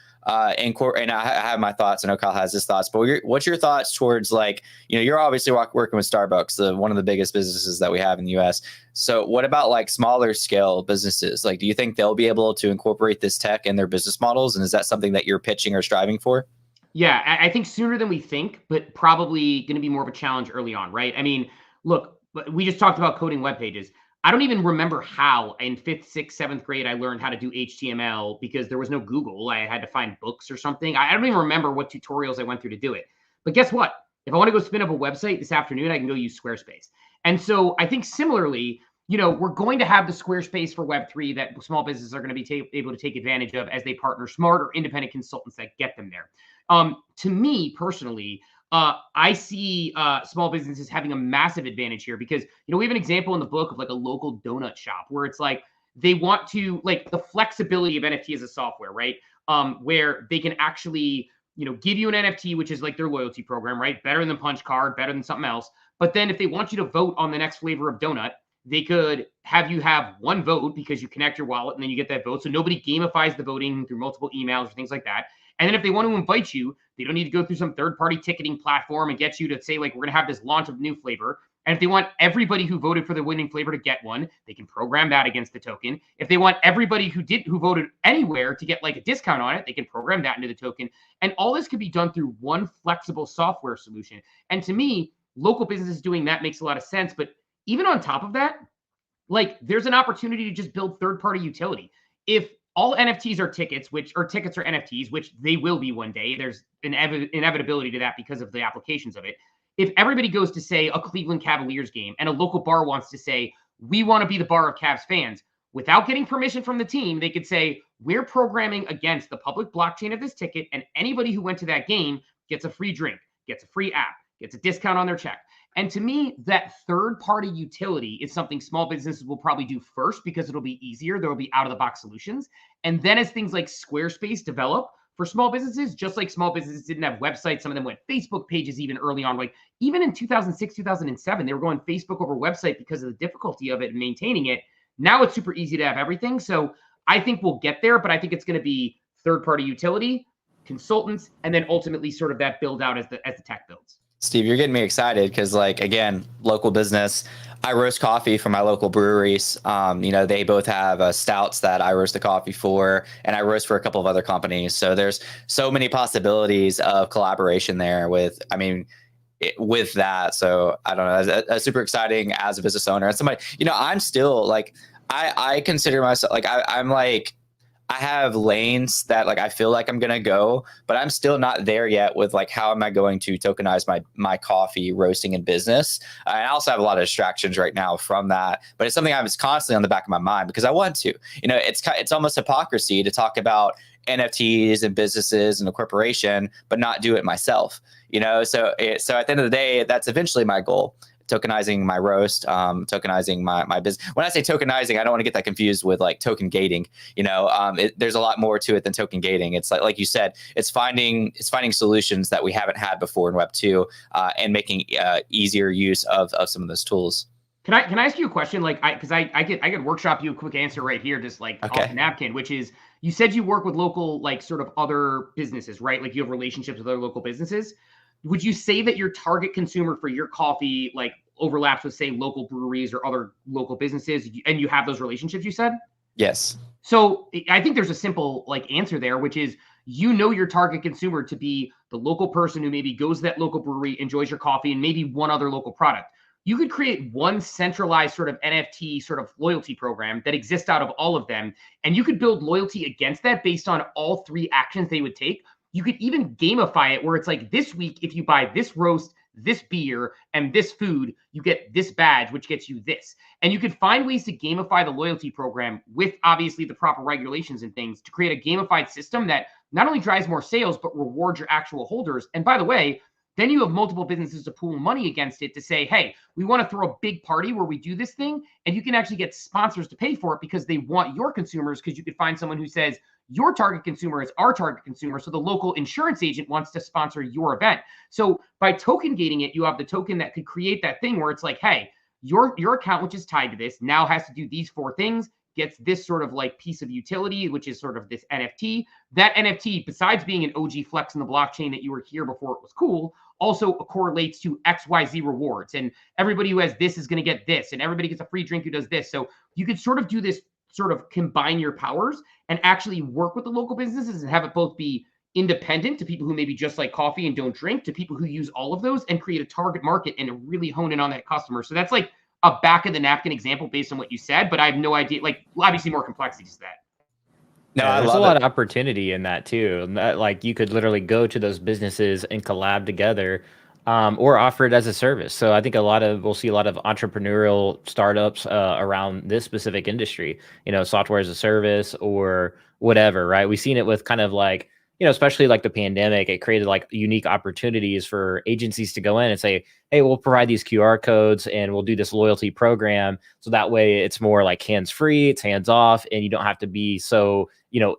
incorporate? And I have my thoughts. I know Kyle has his thoughts, but what's your thoughts towards like, you're obviously working with Starbucks, one of the biggest businesses that we have in the US. So what about like smaller scale businesses? Like, do you think they'll be able to incorporate this tech in their business models? And is that something that you're pitching or striving for? Yeah, I think sooner than we think, but probably going to be more of a challenge early on, right? I mean, look, we just talked about coding web pages. I don't even remember how in 5th, 6th, 7th grade I learned how to do HTML because there was no Google. I had to find books or something. I don't even remember what tutorials I went through to do it. But guess what? If I want to go spin up a website this afternoon, I can go use Squarespace. And so I think similarly, we're going to have the Squarespace for Web3 that small businesses are going to be able to take advantage of as they partner smart or independent consultants that get them there. To me personally, I see small businesses having a massive advantage here because, we have an example in the book of like a local donut shop where it's like they want to like the flexibility of NFT as a software, right? Where they can actually, give you an NFT, which is like their loyalty program, right? Better than Punch Card, better than something else. But then if they want you to vote on the next flavor of donut, they could have you have one vote because you connect your wallet and then you get that vote. So nobody gamifies the voting through multiple emails or things like that. And then if they want to invite you, they don't need to go through some third-party ticketing platform and get you to say, like, we're going to have this launch of new flavor. And if they want everybody who voted for the winning flavor to get one, they can program that against the token. If they want everybody who voted anywhere to get like a discount on it, they can program that into the token. And all this could be done through one flexible software solution. And to me, local businesses doing that makes a lot of sense. But even on top of that, like there's an opportunity to just build third-party utility. If all NFTs are tickets, tickets are NFTs, which they will be one day. There's an inevitability to that because of the applications of it. If everybody goes to, say, a Cleveland Cavaliers game and a local bar wants to say, we want to be the bar of Cavs fans, without getting permission from the team, they could say, we're programming against the public blockchain of this ticket, and anybody who went to that game gets a free drink, gets a free app, gets a discount on their check. And to me, that third-party utility is something small businesses will probably do first because it'll be easier. There will be out-of-the-box solutions. And then as things like Squarespace develop for small businesses, just like small businesses didn't have websites, some of them went Facebook pages even early on. Like even in 2006, 2007, they were going Facebook over website because of the difficulty of it and maintaining it. Now it's super easy to have everything. So I think we'll get there, but I think it's going to be third-party utility, consultants, and then ultimately sort of that build out as the tech builds. Steve, you're getting me excited because, like, again, local business. I roast coffee for my local breweries. They both have stouts that I roast the coffee for, and I roast for a couple of other companies. So there's so many possibilities of collaboration there with that. So I don't know, that's super exciting as a business owner. As somebody, I'm still like, I consider myself like, I'm like, I have lanes that like I feel like I'm gonna go, but I'm still not there yet with like how am I going to tokenize my coffee roasting in business. I also have a lot of distractions right now from that, but it's something I'm constantly on the back of my mind because I want to. It's almost hypocrisy to talk about NFTs and businesses and a corporation, but not do it myself. So at the end of the day, that's eventually my goal. Tokenizing my roast, tokenizing my business. When I say tokenizing, I don't want to get that confused with like token gating. There's a lot more to it than token gating. It's like you said, it's finding solutions that we haven't had before in Web 2, and making easier use of some of those tools. Can I ask you a question? Like, I could workshop you a quick answer right here, just like off the napkin, which is, you said you work with local, like sort of other businesses, right? Like you have relationships with other local businesses. Would you say that your target consumer for your coffee like overlaps with, say, local breweries or other local businesses, and you have those relationships, you said? Yes. So I think there's a simple like answer there, which is, your target consumer to be the local person who maybe goes to that local brewery, enjoys your coffee, and maybe one other local product. You could create one centralized sort of NFT sort of loyalty program that exists out of all of them. And you could build loyalty against that based on all 3 actions they would take. You could even gamify it where it's like, this week, if you buy this roast, this beer, and this food, you get this badge, which gets you this. And you could find ways to gamify the loyalty program with obviously the proper regulations and things to create a gamified system that not only drives more sales, but rewards your actual holders. And by the way, then you have multiple businesses to pool money against it to say, hey, we want to throw a big party where we do this thing. And you can actually get sponsors to pay for it because they want your consumers, because you could find someone who says, your target consumer is our target consumer. So the local insurance agent wants to sponsor your event. So by token gating it, you have the token that could create that thing where it's like, hey, your account, which is tied to this, now has to do these 4 things, gets this sort of like piece of utility, which is sort of this NFT. That NFT, besides being an OG flex in the blockchain that you were here before it was cool, also correlates to XYZ rewards. And everybody who has this is going to get this, and everybody gets a free drink who does this. So you could sort of do this, sort of combine your powers and actually work with the local businesses and have it both be independent to people who maybe just like coffee and don't drink, to people who use all of those, and create a target market and really hone in on that customer. So that's like a back of the napkin example based on what you said, but I have no idea, like obviously more complexity to that. No, Yeah, I there's a love lot it. of opportunity in that too. And that, like, you could literally go to those businesses and collab together, or offer it as a service. So I think we'll see a lot of entrepreneurial startups around this specific industry. Software as a service or whatever, right? We've seen it with kind of like, especially like the pandemic. It created like unique opportunities for agencies to go in and say, hey, we'll provide these QR codes and we'll do this loyalty program. So that way it's more like hands-free, it's hands-off, and you don't have to be so,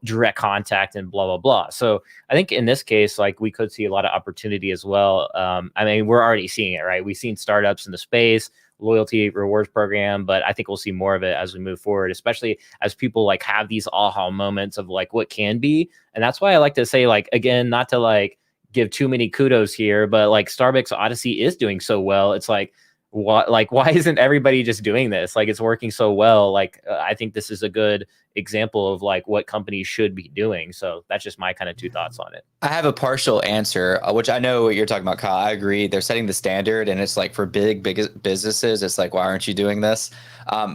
direct contact and blah, blah, blah. So I think in this case, like, we could see a lot of opportunity as well. I mean, we're already seeing it, right? We've seen startups in the space, loyalty rewards program, but I think we'll see more of it as we move forward, especially as people like have these aha moments of like what can be. And that's why I like to say, like, again, not to like give too many kudos here, but like Starbucks Odyssey is doing so well. It's like, why isn't everybody just doing this? Like, it's working so well. Like, I think this is a good example of like what companies should be doing. So that's just my kind of 2 thoughts on it. I have a partial answer, which I know what you're talking about, Kyle. I agree. They're setting the standard, and it's like for big businesses, it's like, why aren't you doing this?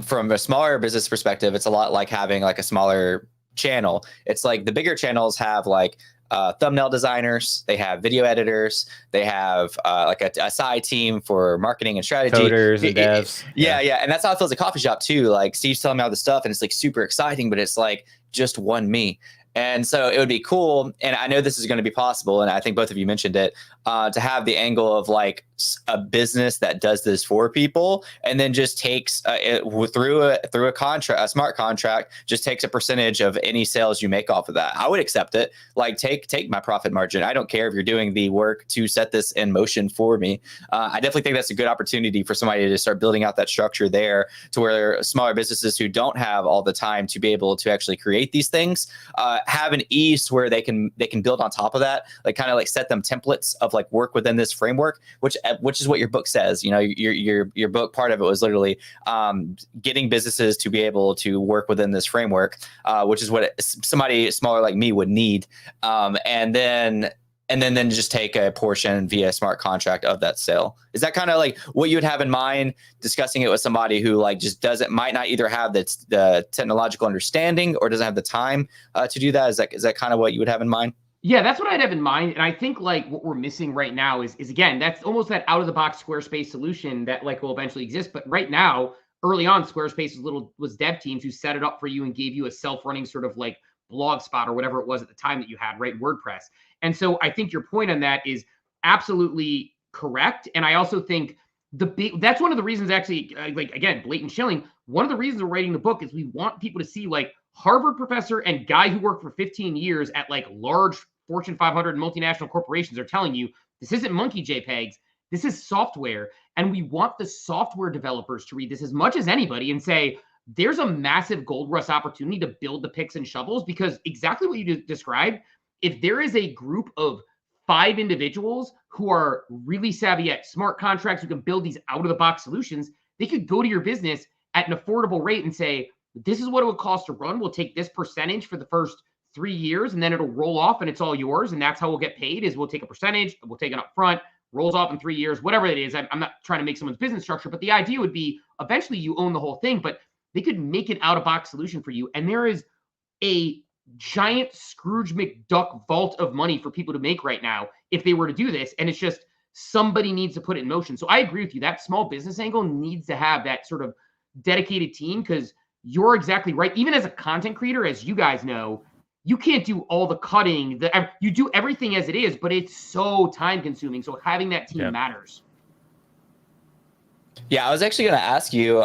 From a smaller business perspective, it's a lot like having like a smaller channel. It's like the bigger channels have like thumbnail designers, they have video editors, they have like a side team for marketing and strategy, Coders and devs. Yeah. And that's how it feels like coffee shop too. Like, Steve's telling me all this stuff and it's like super exciting, but it's like just one me. And so it would be cool, and I know this is going to be possible, and I think both of you mentioned it, to have the angle of like a business that does this for people, and then just takes through a contract, a smart contract, just takes a percentage of any sales you make off of that. I would accept it. Like, take my profit margin. I don't care if you're doing the work to set this in motion for me. I definitely think that's a good opportunity for somebody to start building out that structure there, to where smaller businesses who don't have all the time to be able to actually create these things have an ease where they can build on top of that, like kind of like set them templates of like work within this framework, which is what your book says. Your book, part of it was literally getting businesses to be able to work within this framework, which is what somebody smaller like me would need, and then just take a portion via smart contract of that sale. Is that kind of like what you would have in mind discussing it with somebody who like just might not either have the technological understanding or doesn't have the time to do that? Is that kind of what you would have in mind? Yeah, that's what I'd have in mind. And I think like what we're missing right now is again, that's almost that out of the box Squarespace solution that like will eventually exist. But right now, early on, Squarespace was dev teams who set it up for you and gave you a self-running sort of like blog spot or whatever it was at the time that you had, right? WordPress. And so I think your point on that is absolutely correct. And I also think that's one of the reasons, actually, like, again, blatant shilling. One of the reasons we're writing the book is we want people to see, like, Harvard professor and guy who worked for 15 years at like large Fortune 500 multinational corporations are telling you this isn't monkey JPEGs. This is software. And we want the software developers to read this as much as anybody and say, there's a massive gold rush opportunity to build the picks and shovels, because exactly what you described, if there is a group of 5 individuals who are really savvy at smart contracts, who can build these out of the box solutions, they could go to your business at an affordable rate and say, this is what it would cost to run. We'll take this percentage for the first 3 years, and then it'll roll off and it's all yours. And that's how we'll get paid, is we'll take a percentage, we'll take it up front, rolls off in 3 years, whatever it is. I'm not trying to make someone's business structure, but the idea would be eventually you own the whole thing, but they could make an out-of-box solution for you. And there is a giant Scrooge McDuck vault of money for people to make right now if they were to do this. And it's just somebody needs to put it in motion. So I agree with you. That small business angle needs to have that sort of dedicated team, because you're exactly right. Even as a content creator, as you guys know, you can't do all the cutting. You do everything as it is, but it's so time consuming. So having that team matters. Yeah, I was actually going to ask you,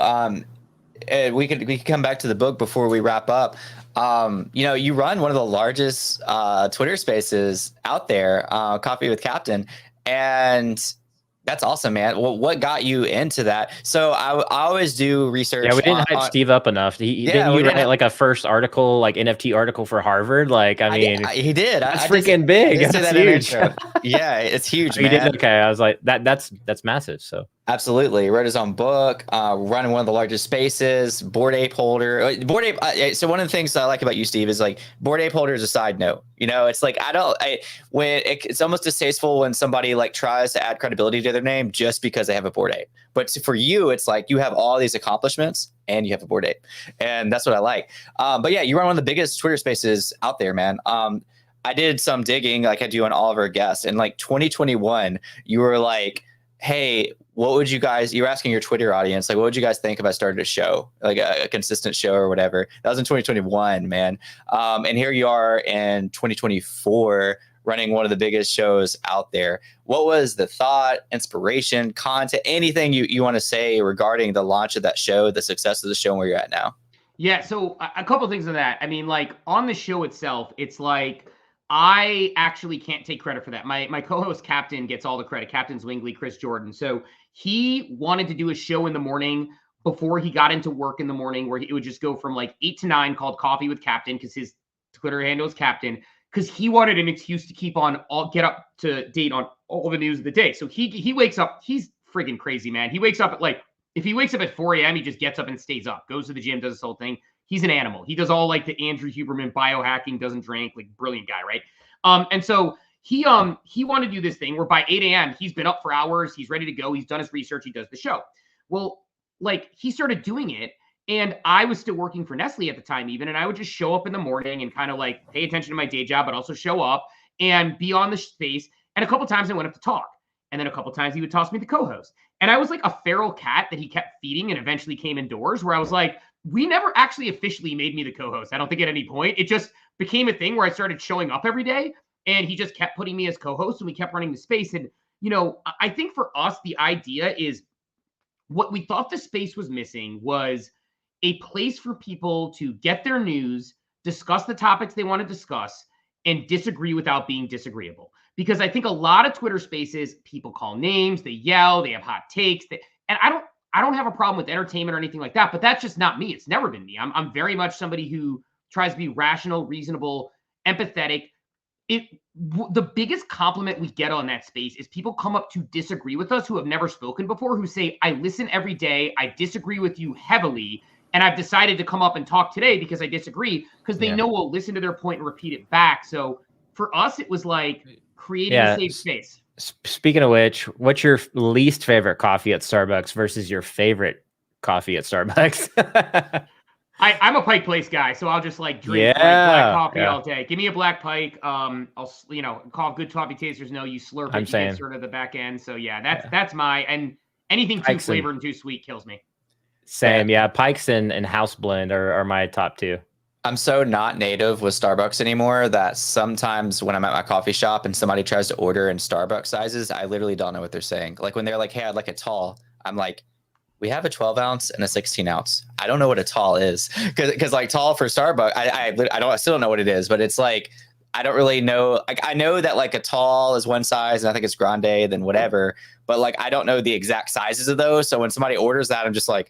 we could come back to the book before we wrap up. You run one of the largest Twitter spaces out there, Coffee with Captain, and that's awesome, man. Well, what got you into that? So I always do research. Yeah, we didn't hype Steve up enough. Didn't you write like a first article, like NFT article for Harvard? Like, I mean, he did. That's freaking big. That's huge. Yeah, it's huge, man. You did? Okay, I was like, that's massive. So. Absolutely. He wrote his own book, running one of the largest spaces, Bored Ape holder. So one of the things I like about you, Steve, is like Bored Ape holder is a side note. It's like, it's almost distasteful when somebody like tries to add credibility to their name just because they have a Bored Ape. But for you, it's like you have all these accomplishments and you have a Bored Ape. And that's what I like. But yeah, you run one of the biggest Twitter spaces out there, man. I did some digging like I do on all of our guests. In like 2021, you were like, hey, what would you guys, you're asking your Twitter audience, like, what would you guys think if I started a show, like a consistent show or whatever? That was in 2021, man. And here you are in 2024 running one of the biggest shows out there. What was the thought, inspiration, content, anything you want to say regarding the launch of that show, the success of the show and where you're at now? Yeah, so a couple of things on that. I mean, like on the show itself, it's like, I actually can't take credit for that. My co-host Captain gets all the credit. Captain Zwingli, Chris Jordan. So he wanted to do a show in the morning before he got into work in the morning, where it would just go from like 8 to 9, called Coffee with Captain, because his Twitter handle is Captain, because he wanted an excuse to get up to date on all the news of the day. So he wakes up, he's friggin' crazy, man. He wakes up at like, if he wakes up at 4 a.m., he just gets up and stays up, goes to the gym, does this whole thing. He's an animal. He does all like the Andrew Huberman biohacking, doesn't drink, like brilliant guy, right? And so he wanted to do this thing where by 8 a.m. he's been up for hours, he's ready to go, he's done his research, he does the show. Well, like he started doing it, and I was still working for Nestle at the time even, and I would just show up in the morning and kind of like pay attention to my day job, but also show up and be on the space. And a couple times I went up to talk, and then a couple times he would toss me the co-host. And I was like a feral cat that he kept feeding and eventually came indoors, where I was like, we never actually officially made me the co-host. I don't think at any point. It just became a thing where I started showing up every day, and he just kept putting me as co-host, and we kept running the space. And, I think for us, the idea is what we thought the space was missing was a place for people to get their news, discuss the topics they want to discuss, and disagree without being disagreeable. Because I think a lot of Twitter spaces, people call names, they yell, they have hot takes. And I don't have a problem with entertainment or anything like that, but that's just not me. It's never been me. I'm very much somebody who tries to be rational, reasonable, empathetic. The biggest compliment we get on that space is people come up to disagree with us who have never spoken before, who say, I listen every day, I disagree with you heavily, and I've decided to come up and talk today because I disagree, because they know we'll listen to their point and repeat it back. So for us, it was like creating a safe space. Speaking of which, what's your least favorite coffee at Starbucks versus your favorite coffee at Starbucks? I'm a Pike Place guy, so I'll just like drink black coffee all day. Give me a black Pike. I'll call good coffee tasters know you slurp it, you get sort of the back end. So yeah, that's and anything too flavored and too sweet kills me. Same, yeah. Pikes and House Blend are my top two. I'm so not native with Starbucks anymore that sometimes when I'm at my coffee shop and somebody tries to order in Starbucks sizes, I literally don't know what they're saying. Like when they're like, "Hey, I'd like a tall," I'm like, "We have a 12 ounce and a 16 ounce." I don't know what a tall is because like tall for Starbucks, I still don't know what it is, but it's like I don't really know. Like I know that like a tall is one size and I think it's grande, then whatever. But like I don't know the exact sizes of those. So when somebody orders that, I'm just like,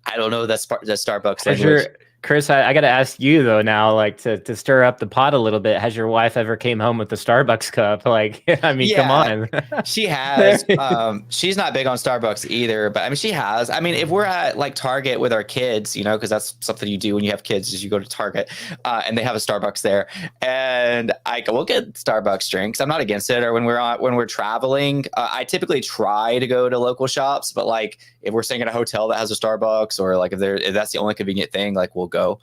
I don't know that Starbucks language. Chris, I got to ask you though now, like to stir up the pot a little bit. Has your wife ever came home with the Starbucks cup? Like, I mean, come Yeah, on. she has. She's not big on Starbucks either, but I mean, she has. I mean, if we're at like Target with our kids, you know, because that's something you do when you have kids, is you go to Target and they have a Starbucks there, and I go, we'll get Starbucks drinks. I'm not against it. Or when we're traveling, I typically try to go to local shops, but like if we're staying at a hotel that has a Starbucks, or like if that's the only convenient thing, like we'll go.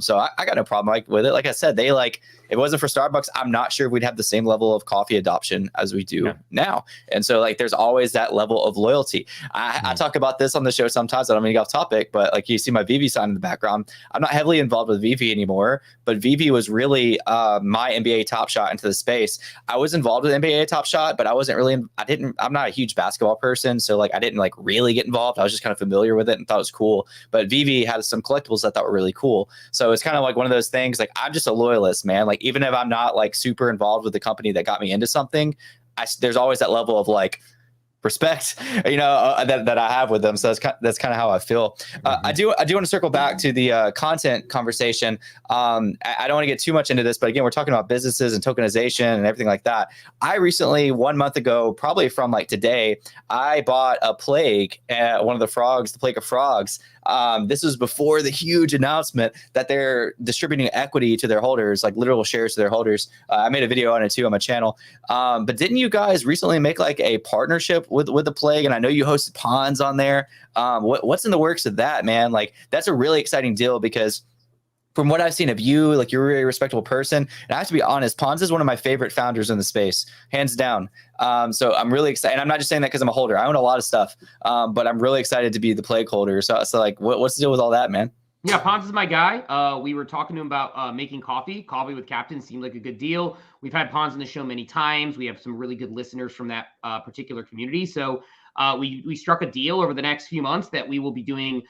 So I got no problem like with it. Like I said, they like. If it wasn't for Starbucks, I'm not sure we'd have the same level of coffee adoption as we do now. And so like there's always that level of loyalty. I talk about this on the show sometimes. I don't mean to get off topic, but like you see my Vivi sign in the background. I'm not heavily involved with Vivi anymore, but Vivi was really my NBA Top Shot into the space. I was involved with NBA Top Shot, but I wasn't really, I'm not a huge basketball person. So like I didn't like really get involved. I was just kind of familiar with it and thought it was cool. But Vivi had some collectibles I thought were really cool. So it's kind of like one of those things, like I'm just a loyalist, man. Like even if I'm not like super involved with the company that got me into something, there's always that level of like respect, you know, that I have with them. So that's kind of how I feel. I do want to circle back to the content conversation. I don't want to get too much into this, but again, we're talking about businesses and tokenization and everything like that. I recently, 1 month ago, probably from like today, I bought a plague, one of the frogs, the plague of frogs. This was before the huge announcement that they're distributing equity to their holders, like literal shares to their holders. I made a video on it too on my channel. But didn't you guys recently make like a partnership with the plague? And I know you hosted Pawns on there. What's in the works of that, man? Like that's a really exciting deal because from what I've seen of you, like you're a really respectable person. And I have to be honest, Pawns is one of my favorite founders in the space, hands down. So I'm really excited. And I'm not just saying that because I'm a holder. I own a lot of stuff, but I'm really excited to be the plague holder. So like, what's the deal with all that, man? Yeah, Pons is my guy. We were talking to him about making coffee. Coffee with Captain seemed like a good deal. We've had Pons on the show many times. We have some really good listeners from that particular community. So we struck a deal over the next few months that we will be doing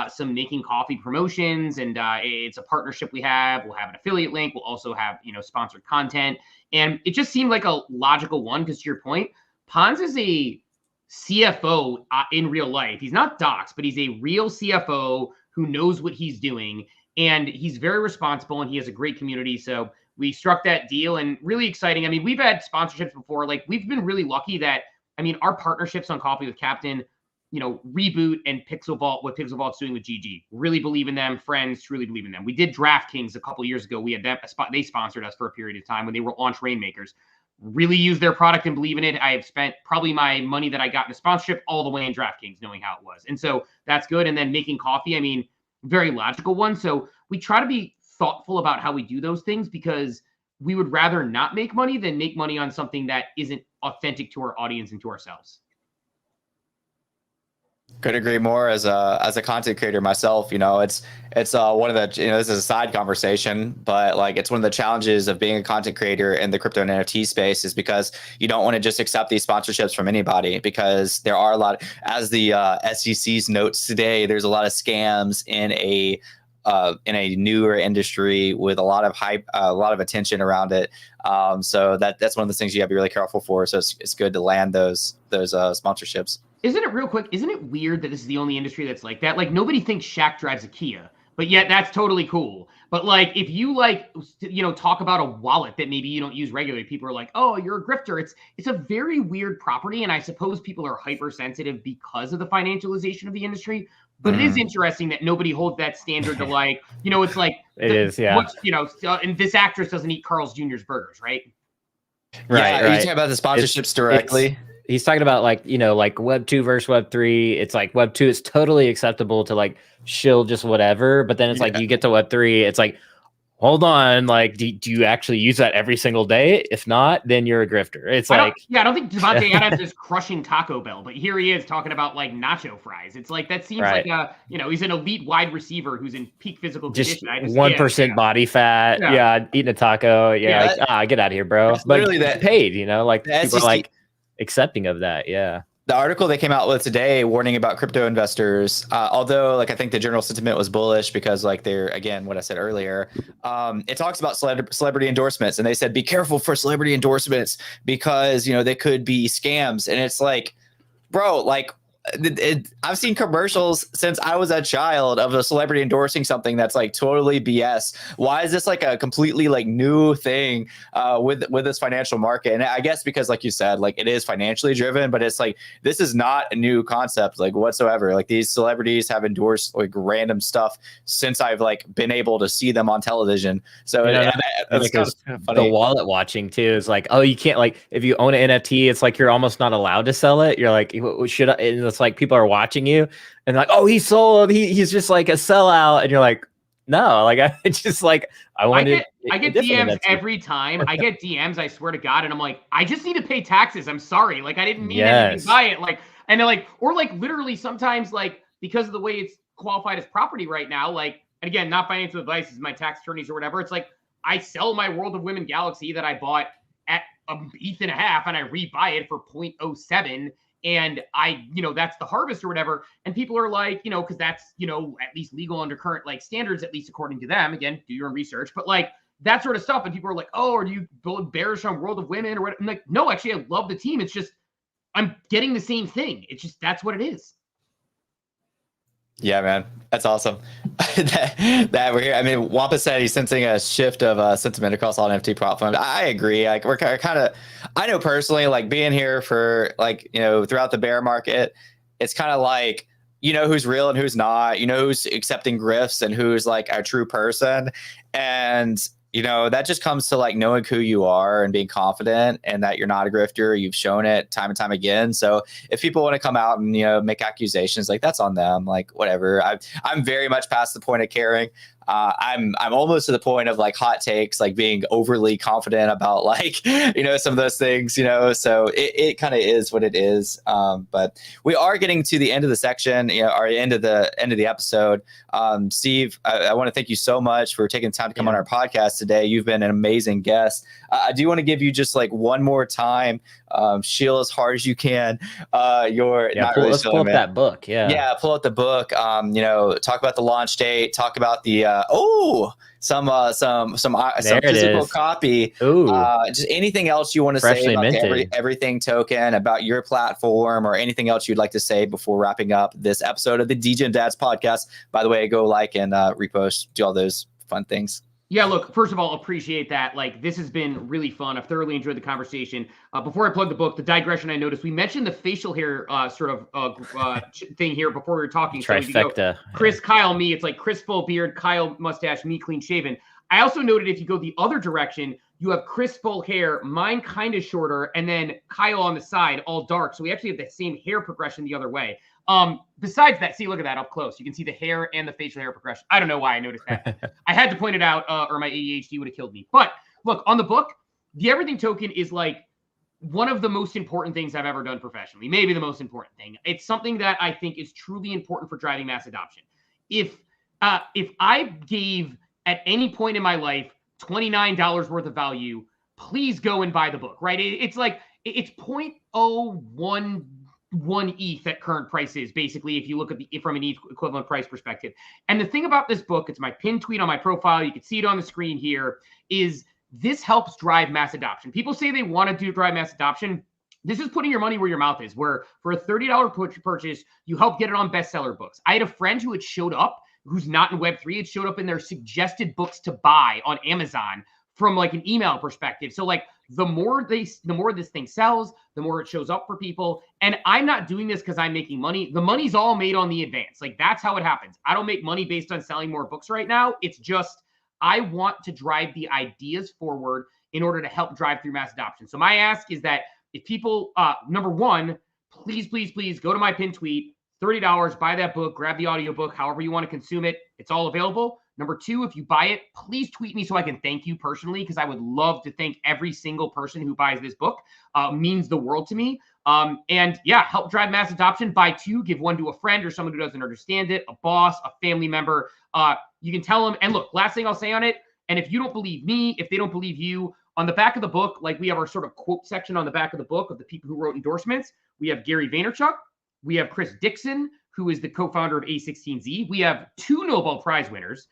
some making coffee promotions, and it's a partnership we have. We'll have an affiliate link. We'll also have sponsored content, and it just seemed like a logical one because to your point, Pons is a CFO in real life. He's not Docs, but he's a real CFO who knows what he's doing, and he's very responsible, and he has a great community. So we struck that deal, and really exciting. I mean, we've had sponsorships before. Like we've been really lucky that, I mean, our partnerships on Coffee with Captain, Reboot and Pixel Vault, what Pixel Vault's doing with GG, really believe in them. Friends truly believe in them. We did DraftKings a couple years ago. We had them, they sponsored us for a period of time when they were launch Rainmakers. Really use their product and believe in it. I have spent probably my money that I got in a sponsorship all the way in DraftKings, knowing how it was. And so that's good. And then making coffee, I mean, very logical one. So we try to be thoughtful about how we do those things because we would rather not make money than make money on something that isn't authentic to our audience and to ourselves. Couldn't agree more. As a content creator myself, it's one of the, this is a side conversation, but like it's one of the challenges of being a content creator in the crypto and NFT space is because you don't want to just accept these sponsorships from anybody because there are a lot, as the SEC's notes today, there's a lot of scams in a newer industry with a lot of hype, a lot of attention around it. So that's one of the things you have to be really careful for. So it's good to land those sponsorships. Isn't it weird that this is the only industry that's like that? Like nobody thinks Shaq drives a Kia, but yet that's totally cool. But like, if you talk about a wallet that maybe you don't use regularly, people are like, oh, you're a grifter. It's a very weird property. And I suppose people are hypersensitive because of the financialization of the industry. But it is interesting that nobody holds that standard to like, it's like, it is, yeah. And this actress doesn't eat Carl's Jr.'s burgers, right? Right. Are you talking about the sponsorships directly? He's talking about like Web 2 versus Web 3. It's like Web 2 is totally acceptable to like shill just whatever. But then it's like you get to Web 3, it's like hold on, like, do you actually use that every single day? If not, then you're a grifter. It's I like, don't think Devontae Adams is crushing Taco Bell, but here he is talking about like nacho fries. It's like, that seems right. like he's an elite wide receiver who's in peak physical Just condition. 1% body fat. Yeah. Eating a taco. Yeah. Like, get out of here, bro. But literally get paid, like the people are SEC like accepting of that. Yeah. The article they came out with today warning about crypto investors, although like I think the general sentiment was bullish because like they're, again, what I said earlier, it talks about celebrity endorsements, and they said be careful for celebrity endorsements because they could be scams. And it's like, bro, like I've seen commercials since I was a child of a celebrity endorsing something that's like totally BS. Why is this like a completely like new thing with this financial market? And I guess because, like you said, like it is financially driven, but it's like this is not a new concept like whatsoever. Like these celebrities have endorsed like random stuff since I've like been able to see them on television. So it's kind of funny. The wallet watching too is like, oh, you can't, like if you own an NFT, it's like you're almost not allowed to sell it. You're like, should I? And it's like people are watching you and like, oh, he sold. He's just like a sellout, and you're like, no, like I just like I get DMs every time. I get DMs, I swear to God, and I'm like, I just need to pay taxes. I'm sorry, like I didn't mean anything by it. Like, and they're like, or like literally sometimes like because of the way it's qualified as property right now, like, and again, not financial advice, is my tax attorneys or whatever. It's like I sell my World of Women Galaxy that I bought at $1.50 and I rebuy it for 0.07. And I, that's the harvest or whatever. And people are like, because that's, at least legal under current like standards, at least according to them. Again, do your own research, but like that sort of stuff. And people are like, oh, are you bearish on World of Women or what? I'm like, no, actually, I love the team. It's just, I'm getting the same thing. It's just, that's what it is. Yeah, man, that's awesome. that we're here. I mean, Wampa said he's sensing a shift of sentiment across all NFT platforms. I agree. Like we're kind of, I know personally, like being here for like throughout the bear market, it's kind of like who's real and who's not. Who's accepting grifts and who's like a true person, and that just comes to like knowing who you are and being confident and that you're not a grifter. You've shown it time and time again. So if people want to come out and, make accusations, like that's on them, like whatever. I'm very much past the point of caring. I'm almost to the point of like hot takes, like being overly confident about like, some of those things, so it kind of is what it is. But we are getting to the end of the section, or end of the episode. Steve, I want to thank you so much for taking the time to come on our podcast today. You've been an amazing guest. I do want to give you just like one more time, shield as hard as you can. Let's pull up that book. Yeah, pull out the book. Talk about the launch date. Talk about the some physical copy. Just anything else you want to say about everything token, about your platform, or anything else you'd like to say before wrapping up this episode of the DJ and Dads podcast. By the way, go like and repost, do all those fun things. Yeah, look, first of all, appreciate that. Like, this has been really fun. I've thoroughly enjoyed the conversation. Before I plug the book, the digression I noticed, we mentioned the facial hair thing here before we were talking. Trifecta. So Chris, Kyle, me, it's like Chris full beard, Kyle mustache, me clean shaven. I also noted if you go the other direction, you have Chris full hair, mine kind of shorter, and then Kyle on the side, all dark. So we actually have the same hair progression the other way. Besides that, see, look at that up close. You can see the hair and the facial hair progression. I don't know why I noticed that. I had to point it out, or my ADHD would have killed me. But look, on the book, the Everything Token is like one of the most important things I've ever done professionally. Maybe the most important thing. It's something that I think is truly important for driving mass adoption. If I gave at any point in my life $29 worth of value, please go and buy the book, right? It's like, it's 0.011 ETH at current prices, basically, if you look at from an ETH equivalent price perspective. And the thing about this book, it's my pinned tweet on my profile, you can see it on the screen here, is this helps drive mass adoption. People say they want to drive mass adoption. This is putting your money where your mouth is, where for a $30 purchase, you help get it on bestseller books. I had a friend who had showed up, who's not in Web3, it showed up in their suggested books to buy on Amazon from like an email perspective. So like the more this thing sells, the more it shows up for people. And I'm not doing this because I'm making money. The money's all made on the advance. Like that's how it happens. I don't make money based on selling more books right now. It's just, I want to drive the ideas forward in order to help drive through mass adoption. So my ask is that if people, number one, please go to my pin tweet, $30, buy that book, grab the audiobook, however you want to consume it. It's all available. Number two, if you buy it, please tweet me so I can thank you personally, because I would love to thank every single person who buys this book. Means the world to me. And yeah, help drive mass adoption. Buy two, give one to a friend or someone who doesn't understand it, a boss, a family member. You can tell them. And look, last thing I'll say on it, and if you don't believe me, if they don't believe you, on the back of the book, like we have our sort of quote section on the back of the book of the people who wrote endorsements. We have Gary Vaynerchuk. We have Chris Dixon, who is the co-founder of A16Z. We have two Nobel Prize winners.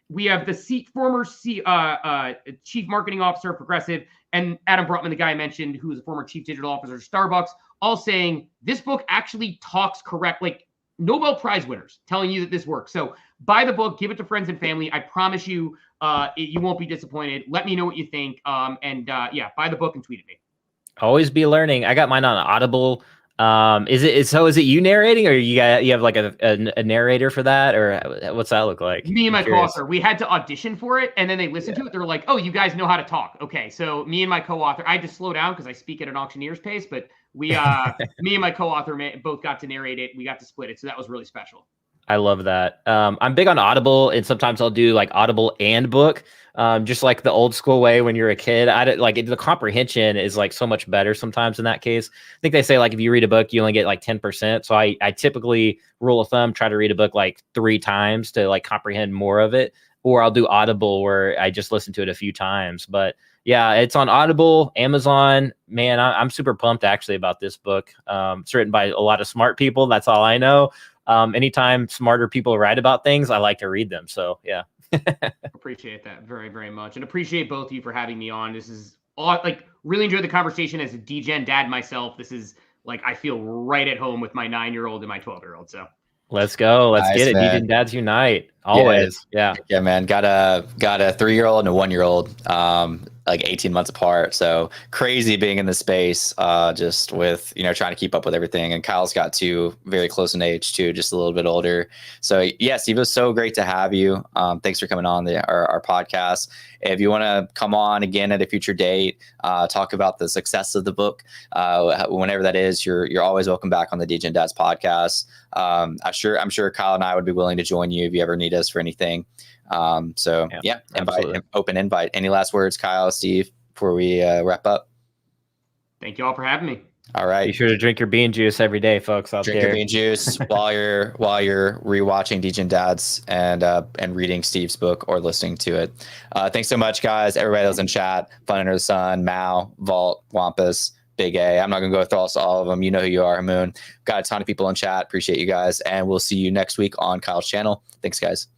We have the former chief marketing officer of Progressive, and Adam Brotman, the guy I mentioned, who is a former chief digital officer of Starbucks, all saying this book actually talks correct, like Nobel Prize winners telling you that this works. So buy the book, give it to friends and family. I promise you, you won't be disappointed. Let me know what you think. Yeah, buy the book and tweet at me. Always be learning. I got mine on Audible. Is it you narrating, or you have like a narrator for that, or what's that look like? Me and my co-author, we had to audition for it, and then they listened to it. They're like, "Oh, you guys know how to talk." Okay, so me and my co-author, I had to slow down because I speak at an auctioneer's pace, but we, me and my co-author both got to narrate it. We got to split it, so that was really special. I love that. I'm big on Audible, and sometimes I'll do like Audible and book, just like the old school way when you're a kid. The comprehension is like so much better sometimes in that case. I think they say like if you read a book, you only get like 10%. So I typically, rule of thumb, try to read a book like 3 times to like comprehend more of it. Or I'll do Audible where I just listen to it a few times. But yeah, it's on Audible, Amazon. Man, I'm super pumped actually about this book. It's written by a lot of smart people. That's all I know. Anytime smarter people write about things, I like to read them. So yeah. Appreciate that very, very much. And appreciate both of you for having me on. This is like really enjoyed the conversation as a DGen dad myself. This is like, I feel right at home with my 9-year-old and my 12-year-old. So let's go. Let's get it. Man. DGen dads unite. Always. Yeah, man. Got a 3-year-old and a 1-year-old, like 18 months apart. So crazy being in the space, just with, trying to keep up with everything. And Kyle's got 2 very close in age too, just a little bit older. So yeah, Steve, it was so great to have you. Thanks for coming on our podcast. If you want to come on again at a future date, talk about the success of the book, whenever that is, you're always welcome back on the DGen Dads podcast. I'm sure Kyle and I would be willing to join you if you ever need us for anything. Open invite. Any last words, Kyle, Steve, before we wrap up? Thank you all for having me. All right. Be sure to drink your bean juice every day, folks. Drink your bean juice while you're rewatching DGen Dads and reading Steve's book or listening to it. Thanks so much, guys. Everybody that was in chat, Fun Under the Sun, Mao, Vault, Wampus, Big A. I'm not going to go through all of them. You know who you are, Moon. Got a ton of people in chat. Appreciate you guys. And we'll see you next week on Kyle's channel. Thanks, guys.